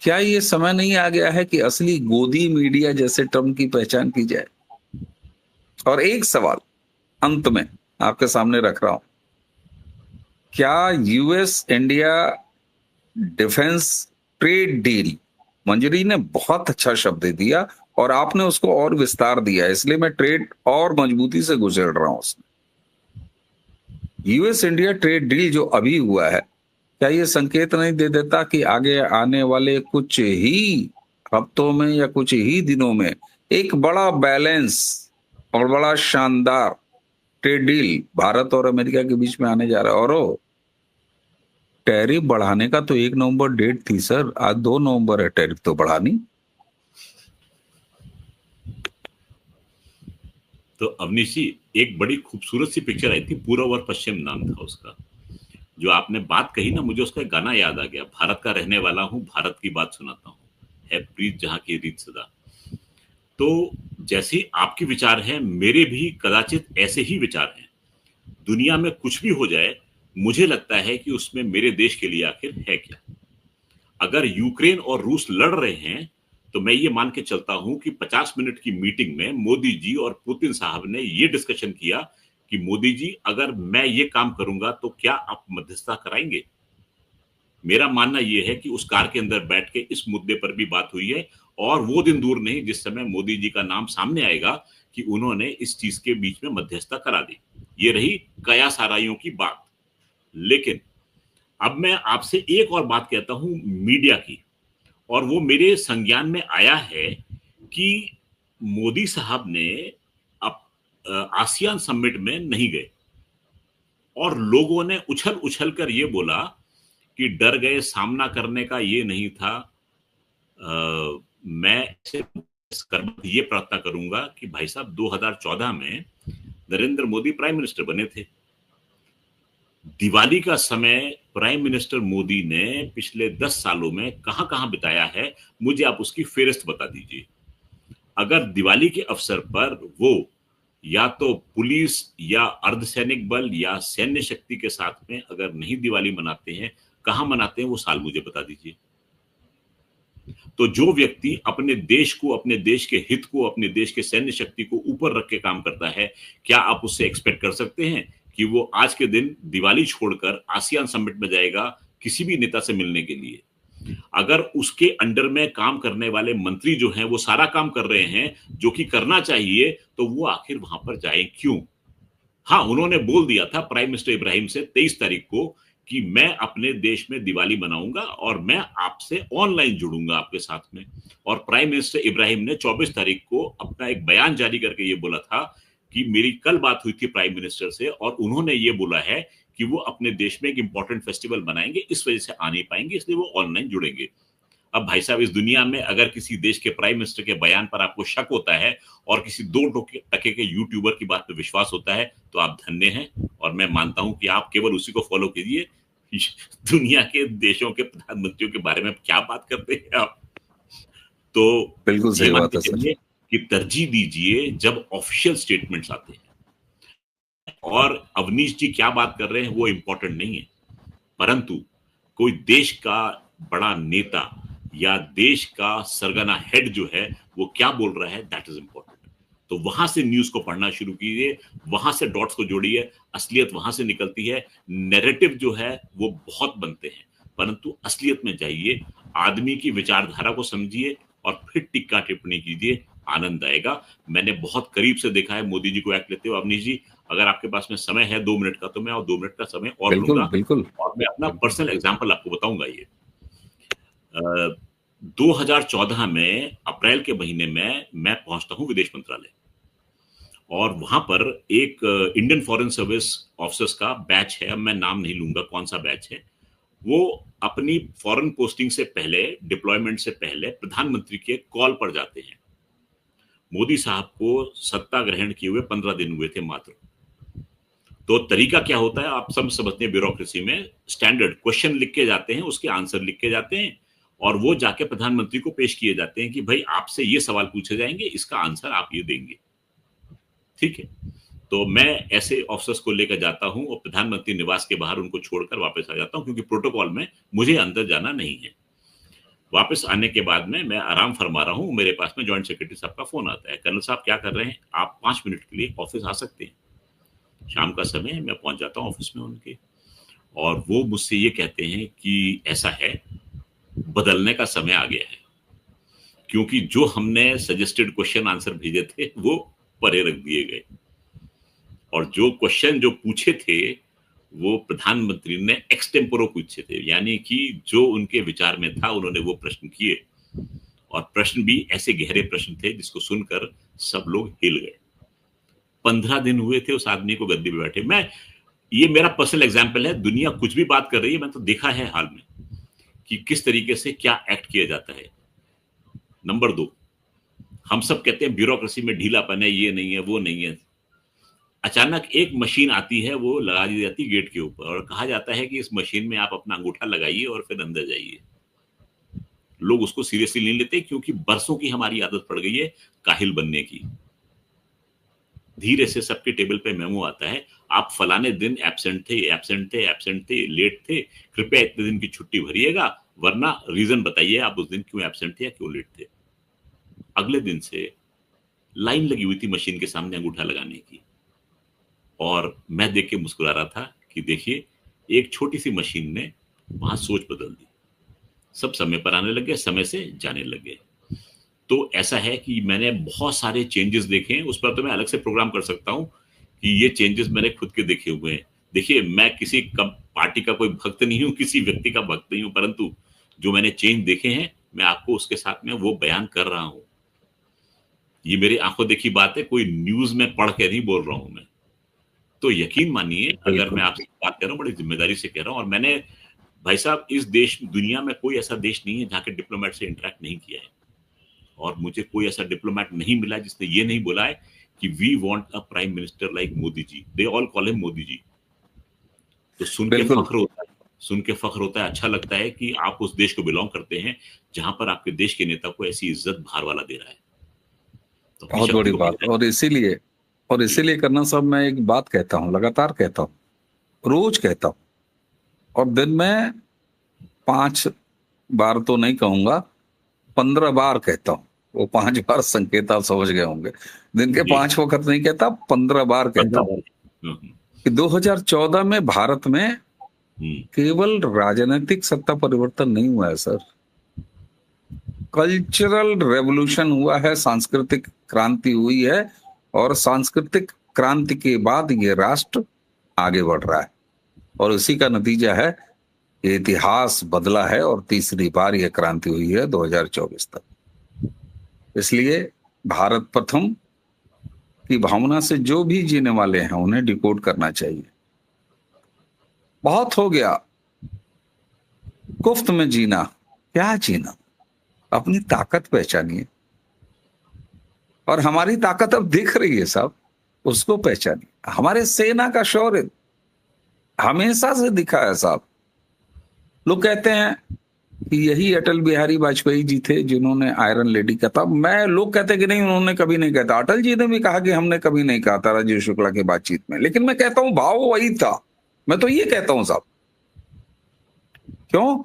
क्या ये समय नहीं आ गया है कि असली गोदी मीडिया जैसे ट्रम्प की पहचान की जाए? और एक सवाल अंत में आपके सामने रख रहा हूं, क्या US India defence trade deal, Manjari ने बहुत अच्छा शब्द दिया और आपने उसको और विस्तार दिया, इसलिए मैं ट्रेड और मजबूती से गुजर रहा हूं उसमें। यूएस इंडिया ट्रेड डील जो अभी हुआ है, क्या ये संकेत नहीं दे देता कि आगे आने वाले कुछ ही हफ्तों में या कुछ ही दिनों में एक बड़ा बैलेंस और बड़ा शानदार ट्रेड डील भारत और अमेरिका के बीच में आने जा रहा है? और वो टैरिफ बढ़ाने का तो 1 नवंबर डेट थी सर, आज 2 नवंबर है, टैरिफ तो बढ़ानी। तो अवनीश जी, एक बड़ी खूबसूरत सी पिक्चर आई थी, पूर्व और पश्चिम नाम था उसका। जो आपने बात कही ना, मुझे उसका एक गाना याद आ गया, भारत का रहने वाला हूँ, भारत की बात सुनाता हूँ, है प्रीत जहां की रीत सदा। तो जैसे आपके विचार हैं, मेरे भी कदाचित ऐसे ही विचार हैं। दुनिया में कुछ भी हो जाए, मुझे लगता है कि उसमें मेरे देश के लिए आखिर है क्या। अगर यूक्रेन और रूस लड़ रहे हैं, तो मैं ये मान के चलता हूं कि 50 मिनट की मीटिंग में मोदी जी और पुतिन साहब ने ये डिस्कशन किया कि मोदी जी, अगर मैं ये काम करूंगा तो क्या आप मध्यस्थता कराएंगे। मेरा मानना यह है कि उस कार के अंदर बैठ के इस मुद्दे पर भी बात हुई है, और वो दिन दूर नहीं जिस समय मोदी जी का नाम सामने आएगा कि उन्होंने इस चीज के बीच में मध्यस्थता करा दी। ये रही कया साराइयों की बात। लेकिन अब मैं आपसे एक और बात कहता हूं मीडिया की, और वो मेरे संज्ञान में आया है कि मोदी साहब ने अब आसियान समिट में नहीं गए, और लोगों ने उछल उछल कर ये बोला कि डर गए, सामना करने का ये नहीं था। मैं ये प्रार्थना करूंगा कि भाई साहब 2014 में नरेंद्र मोदी प्राइम मिनिस्टर बने थे। दिवाली का समय प्राइम मिनिस्टर मोदी ने पिछले 10 सालों में कहां कहां बिताया है, मुझे आप उसकी फेहरिस्त बता दीजिए। अगर दिवाली के अवसर पर वो या तो पुलिस या अर्धसैनिक बल या सैन्य शक्ति के साथ में अगर नहीं दिवाली मनाते हैं, कहां मनाते हैं वो साल मुझे बता दीजिए। तो जो व्यक्ति अपने देश को, अपने देश के हित को, अपने देश के सैन्य शक्ति को ऊपर रख के काम करता है, क्या आप उससे एक्सपेक्ट कर सकते हैं कि वो आज के दिन दिवाली छोड़कर आसियान समिट में जाएगा किसी भी नेता से मिलने के लिए? अगर उसके अंडर में काम करने वाले मंत्री जो हैं वो सारा काम कर रहे हैं जो कि करना चाहिए, तो वो आखिर वहां पर जाए क्यों? हाँ, उन्होंने बोल दिया था प्राइम मिनिस्टर इब्राहिम से 23 तारीख को कि मैं अपने देश में दिवाली मनाऊंगा और मैं आपसे ऑनलाइन जुड़ूंगा आपके साथ में। और प्राइम मिनिस्टर इब्राहिम ने 24 तारीख को अपना एक बयान जारी करके ये बोला था कि मेरी कल बात हुई थी प्राइम मिनिस्टर से, और उन्होंने ये बोला है कि वो अपने देश में एक इंपॉर्टेंट फेस्टिवल मनाएंगे, इस वजह से आ नहीं पाएंगे, इसलिए वो ऑनलाइन जुड़ेंगे। अब भाई साहब, इस दुनिया में अगर किसी देश के प्राइम मिनिस्टर के बयान पर आपको शक होता है और किसी 2 टके के यूट्यूबर की बात पर विश्वास होता है, तो आप धन्य हैं। और मैं मानता हूं कि आप केवल उसी को फॉलो कीजिए। दुनिया के देशों के प्रधानमंत्रियों के बारे में क्या बात करते हैं आप? तो बिल्कुल ये सही मान बात के है सर। चलिए कि तरजीह दीजिए जब ऑफिशियल स्टेटमेंट्स आते हैं। और अवनीश जी क्या बात कर रहे हैं वो इंपॉर्टेंट नहीं है, परंतु कोई देश का बड़ा नेता या देश का सरगना हेड जो है वो क्या बोल रहा है, दैट इज इंपॉर्टेंट। तो वहां से न्यूज को पढ़ना शुरू कीजिए, वहां से डॉट्स को जोड़िए, असलियत वहां से निकलती है। नैरेटिव जो है वो बहुत बनते हैं, परंतु असलियत में जाइए, आदमी की विचारधारा को समझिए और फिर टिक्का टिप्पणी कीजिए, आनंद आएगा। मैंने बहुत करीब से देखा है मोदी जी को एक्ट लेते हुए। अवनीश जी, अगर आपके पास में समय है 2 मिनट का, तो मैं और 2 मिनट का समय और बिल्कुल लूंगा, बिल्कुल और मैं अपना बिल्कुल। पर्सनल एग्जांपल आपको बताऊंगा। ये 2014 में अप्रैल के महीने में मैं पहुंचता हूं विदेश मंत्रालय, और वहां पर एक इंडियन फॉरेन सर्विस ऑफिसर्स का बैच है, अब मैं नाम नहीं लूंगा कौन सा बैच है। वो अपनी फॉरेन पोस्टिंग से पहले, डिप्लॉयमेंट से पहले प्रधानमंत्री के कॉल पर जाते हैं। मोदी साहब को सत्ता ग्रहण किए हुए 15 दिन हुए थे मात्र। तो तरीका क्या होता है आप सब समझते हैं, ब्यूरोक्रेसी में स्टैंडर्ड क्वेश्चन लिख के जाते हैं, उसके आंसर लिख के जाते हैं, और वो जाके प्रधानमंत्री को पेश किए जाते हैं कि भाई आपसे ये सवाल पूछे जाएंगे, इसका आंसर आप ये देंगे। ठीक है, तो मैं ऐसे ऑफिसर्स को लेकर जाता हूं और प्रधानमंत्री निवास के बाहर उनको छोड़कर वापस आ जाता हूं, क्योंकि प्रोटोकॉल में मुझे अंदर जाना नहीं है। वापस आने के बाद में मैं आराम फरमा रहा हूं, मेरे पास में जॉइंट सेक्रेटरी साहब का फोन आता है, कर्नल साहब क्या कर रहे हैं, आप 5 मिनट के लिए ऑफिस आ सकते हैं। शाम का समय है, मैं पहुंच जाता हूं ऑफिस में उनके, और वो मुझसे ये कहते हैं कि ऐसा है, बदलने का समय आ गया है, क्योंकि जो हमने सजेस्टेड क्वेश्चन आंसर भेजे थे वो परे रख दिए गए, और जो क्वेश्चन जो पूछे थे वो प्रधानमंत्री ने एक्सटेम्पोरो पूछे थे, यानी कि जो उनके विचार में था उन्होंने वो प्रश्न किए, और प्रश्न भी ऐसे गहरे प्रश्न थे जिसको सुनकर सब लोग हिल गए। 15 दिन हुए थे उस आदमी को गद्दी पे बैठे। ये मेरा पर्सनल एग्जाम्पल है, दुनिया कुछ भी बात कर रही है, मैं तो देखा है हाल में कि किस तरीके से क्या एक्ट किया जाता है। नंबर 2, हम सब कहते हैं ब्यूरोक्रेसी में ढीलापन है, ये नहीं है, वो नहीं है। अचानक एक मशीन आती है, वो लगा दी जाती है गेट के ऊपर, और कहा जाता है कि इस मशीन में आप अपना अंगूठा लगाइए और फिर अंदर जाइए। लोग उसको सीरियसली नहीं लेते, क्योंकि बरसों की हमारी आदत पड़ गई है काहिल बनने की। धीरे से सबके टेबल पे मेमो आता है, आप फलाने दिन एब्सेंट थे, एब्सेंट थे, एब्सेंट थे, लेट थे, कृपया इतने दिन की छुट्टी भरिएगा, वरना रीजन बताइए आप उस दिन क्यों एब्सेंट थे या क्यों लेट थे। अगले दिन से लाइन लगी हुई थी मशीन के सामने अंगूठा लगाने की, और मैं देख के मुस्कुरा रहा था कि देखिए, एक छोटी सी मशीन ने वहां सोच बदल दी। सब समय पर आने लग गए, समय से जाने लग गए। तो ऐसा है कि मैंने बहुत सारे चेंजेस देखे हैं, उस पर तो मैं अलग से प्रोग्राम कर सकता हूं कि ये चेंजेस मैंने खुद के देखे हुए हैं। देखिए, मैं किसी पार्टी का कोई भक्त नहीं हूं, किसी व्यक्ति का भक्त नहीं हूं, परंतु जो मैंने चेंज देखे हैं, मैं आपको उसके साथ में वो बयान कर रहा हूं। ये मेरी आंखों देखी बात है, कोई न्यूज में पढ़ के नहीं बोल रहा हूं मैं। तो यकीन मानिए, अगर मैं आपसे बात कर रहा हूं, बड़ी जिम्मेदारी से कह रहा हूं, और मैंने, भाई साहब, इस देश, दुनिया में कोई ऐसा देश नहीं है जहां के डिप्लोमेट से इंटरेक्ट नहीं किया है, और मुझे कोई ऐसा डिप्लोमेट नहीं मिला जिसने ये नहीं बोला है कि we want a prime minister like Modi ji. They all call him Modi ji. तो सुन के फख्र होता है, सुन के फख्र होता है, अच्छा लगता है कि आप उस देश को बिलोंग करते हैं जहां पर आपके देश के नेता को ऐसी इज्जत बाहर वाला दे रहा है। तो बहुत बड़ी बात। और इसीलिए करना साहब, मैं एक बात कहता हूं, लगातार कहता हूं, रोज कहता हूं, और दिन में 5 बार तो नहीं कहूंगा, 15 बार कहता हूं। वो 5 बार संकेत आप समझ गए होंगे। दिन के 5 वक्त नहीं कहता, 15 बार कहता हूं कि 2014 में भारत में केवल राजनीतिक सत्ता परिवर्तन नहीं हुआ है सर, कल्चरल रेवोल्यूशन हुआ है, सांस्कृतिक क्रांति हुई है, और सांस्कृतिक क्रांति के बाद ये राष्ट्र आगे बढ़ रहा है, और उसी का नतीजा है ये इतिहास बदला है, और तीसरी बार यह क्रांति हुई है 2024 तक। इसलिए भारत प्रथम की भावना से जो भी जीने वाले हैं उन्हें डिकोड करना चाहिए। बहुत हो गया गुफ्त में जीना, क्या जीना, अपनी ताकत पहचानिए, और हमारी ताकत अब दिख रही है साहब, उसको पहचानिए। हमारे सेना का शौर्य हमेशा से दिखा है साहब। लोग कहते हैं कि यही अटल बिहारी वाजपेयी जी थे जिन्होंने आयरन लेडी कहा था। लोग कहते हैं कि नहीं, उन्होंने कभी नहीं कहा था। अटल जी ने भी कहा कि हमने कभी नहीं कहा था राजीव शुक्ला की बातचीत में, लेकिन मैं कहता हूं भाव वही था। मैं तो ये कहता हूं साहब, क्यों?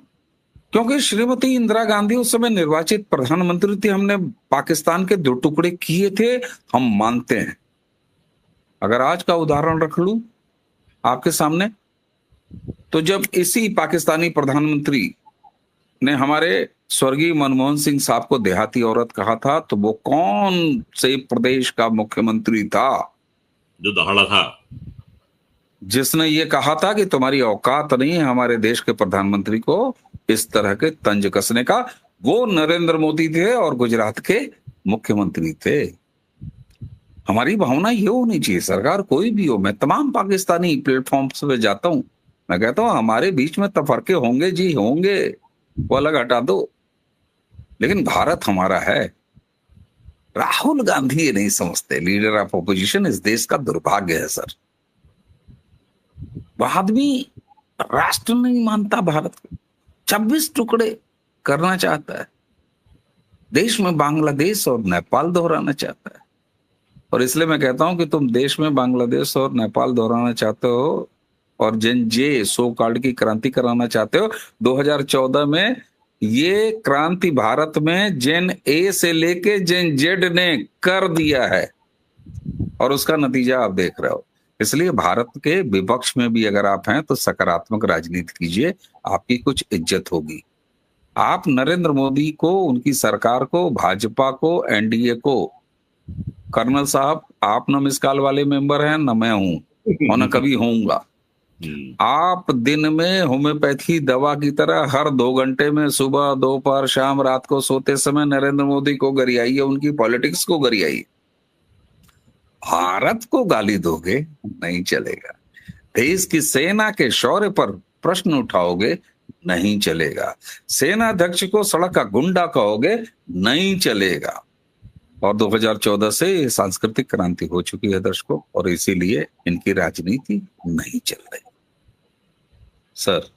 क्योंकि श्रीमती इंदिरा गांधी उस समय निर्वाचित प्रधानमंत्री थी। हमने पाकिस्तान के 2 टुकड़े किए थे, हम मानते हैं। अगर आज का उदाहरण रख लूं आपके सामने, तो जब इसी पाकिस्तानी प्रधानमंत्री ने हमारे स्वर्गीय मनमोहन सिंह साहब को देहाती औरत कहा था, तो वो कौन से प्रदेश का मुख्यमंत्री था जो दहाड़ा था, जिसने ये कहा था कि तुम्हारी औकात नहीं है हमारे देश के प्रधानमंत्री को इस तरह के तंज कसने का? वो नरेंद्र मोदी थे, और गुजरात के मुख्यमंत्री थे। हमारी भावना ये होनी चाहिए, सरकार कोई भी हो। मैं तमाम पाकिस्तानी प्लेटफॉर्म्स पे जाता हूं, मैं कहता हूं हमारे बीच में तफरके होंगे जी, होंगे, वो अलग हटा दो, लेकिन भारत हमारा है। राहुल गांधी ये नहीं समझते, लीडर ऑफ ऑपोजिशन, इस देश का दुर्भाग्य है सर। वह आदमी राष्ट्र नहीं मानता भारत को, 26 टुकड़े करना चाहता है, देश में बांग्लादेश और नेपाल दोहराना चाहता है। और इसलिए मैं कहता हूं कि तुम देश में बांग्लादेश और नेपाल दोहराना चाहते हो, और जेन जे सो कॉल्ड की क्रांति कराना चाहते हो। 2014 में ये क्रांति भारत में जेन ए से लेके जेन जेड ने कर दिया है, और उसका नतीजा आप देख रहे हो। इसलिए भारत के विपक्ष में भी अगर आप हैं तो सकारात्मक राजनीति कीजिए, आपकी कुछ इज्जत होगी। आप नरेंद्र मोदी को, उनकी सरकार को, भाजपा को, एनडीए को, कर्नल साहब, आप न मिस कॉल वाले मेंबर हैं, न मैं हूं, और न कभी होऊंगा। आप दिन में होम्योपैथी दवा की तरह हर 2 घंटे में सुबह दोपहर शाम रात को सोते समय नरेंद्र मोदी को गरियाइए, उनकी पॉलिटिक्स को गरियाइए। भारत को गाली दोगे नहीं चलेगा, देश की सेना के शौर्य पर प्रश्न उठाओगे नहीं चलेगा, सेनाध्यक्ष को सड़क का गुंडा कहोगे नहीं चलेगा। और 2014 से सांस्कृतिक क्रांति हो चुकी है दर्शकों, और इसीलिए इनकी राजनीति नहीं चल रही। सर,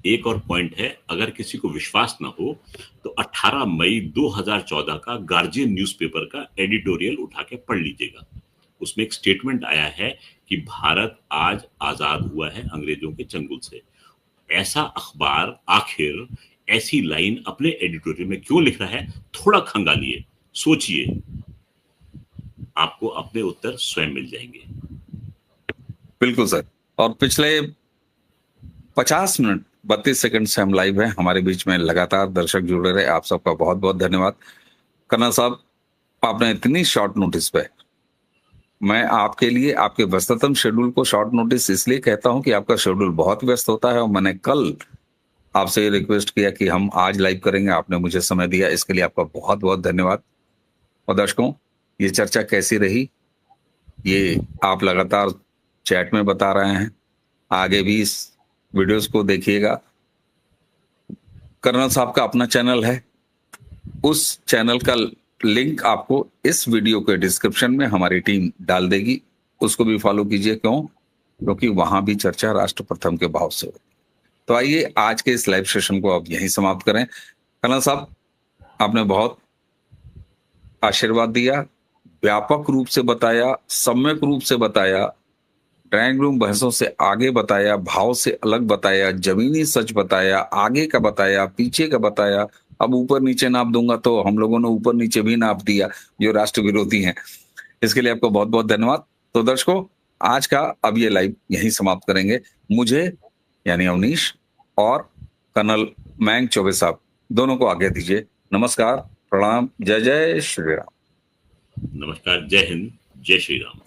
एक और पॉइंट है, अगर किसी को विश्वास ना हो तो 18 मई 2014 का गार्जियन न्यूज़पेपर का एडिटोरियल उठा के पढ़ लीजिएगा। उसमें एक स्टेटमेंट आया है कि भारत आज आजाद हुआ है अंग्रेजों के चंगुल से। ऐसा अखबार आखिर ऐसी लाइन अपने एडिटोरियल में क्यों लिख रहा है? थोड़ा खंगालिए, सोचिए, आपको अपने उत्तर स्वयं मिल जाएंगे। बिल्कुल सर। और पिछले 50 मिनट 32 सेकंड से हम लाइव हैं, हमारे बीच में लगातार दर्शक जुड़े रहे, आप सबका बहुत बहुत धन्यवाद। कर्नल साहब, आपने इतनी शॉर्ट नोटिस पे, मैं आपके लिए आपके व्यस्ततम शेड्यूल को शॉर्ट नोटिस इसलिए कहता हूं कि आपका शेड्यूल बहुत व्यस्त होता है, और मैंने कल आपसे ये रिक्वेस्ट किया कि हम आज लाइव करेंगे, आपने मुझे समय दिया, इसके लिए आपका बहुत बहुत धन्यवाद। और दर्शकों, ये चर्चा कैसी रही ये आप लगातार चैट में बता रहे हैं, आगे भी इस वीडियोस को देखिएगा। कर्नल साहब का अपना चैनल है, उस चैनल का लिंक आपको इस वीडियो के डिस्क्रिप्शन में हमारी टीम डाल देगी, उसको भी फॉलो कीजिए। क्यों? क्योंकि वहां भी चर्चा राष्ट्र प्रथम के भाव से होगी। तो आइए आज के इस लाइव सेशन को अब यहीं समाप्त करें। कर्नल साहब, आपने बहुत आशीर्वाद दिया, व्यापक रूप से बताया, सम्यक रूप से बताया, ड्राइंग रूम बहसों से आगे बताया, भाव से अलग बताया, जमीनी सच बताया, आगे का बताया, पीछे का बताया। अब ऊपर नीचे नाप दूंगा तो हम लोगों ने ऊपर नीचे भी नाप दिया, जो राष्ट्र विरोधी हैं। इसके लिए आपको बहुत बहुत धन्यवाद। तो दर्शकों, आज का अब ये लाइव यहीं समाप्त करेंगे। मुझे यानी अवनीश और कर्नल मयंक चौबे साहब दोनों को आज्ञा दीजिए। नमस्कार, प्रणाम, जय जय श्री राम। नमस्कार, जय हिंद, जय श्री राम।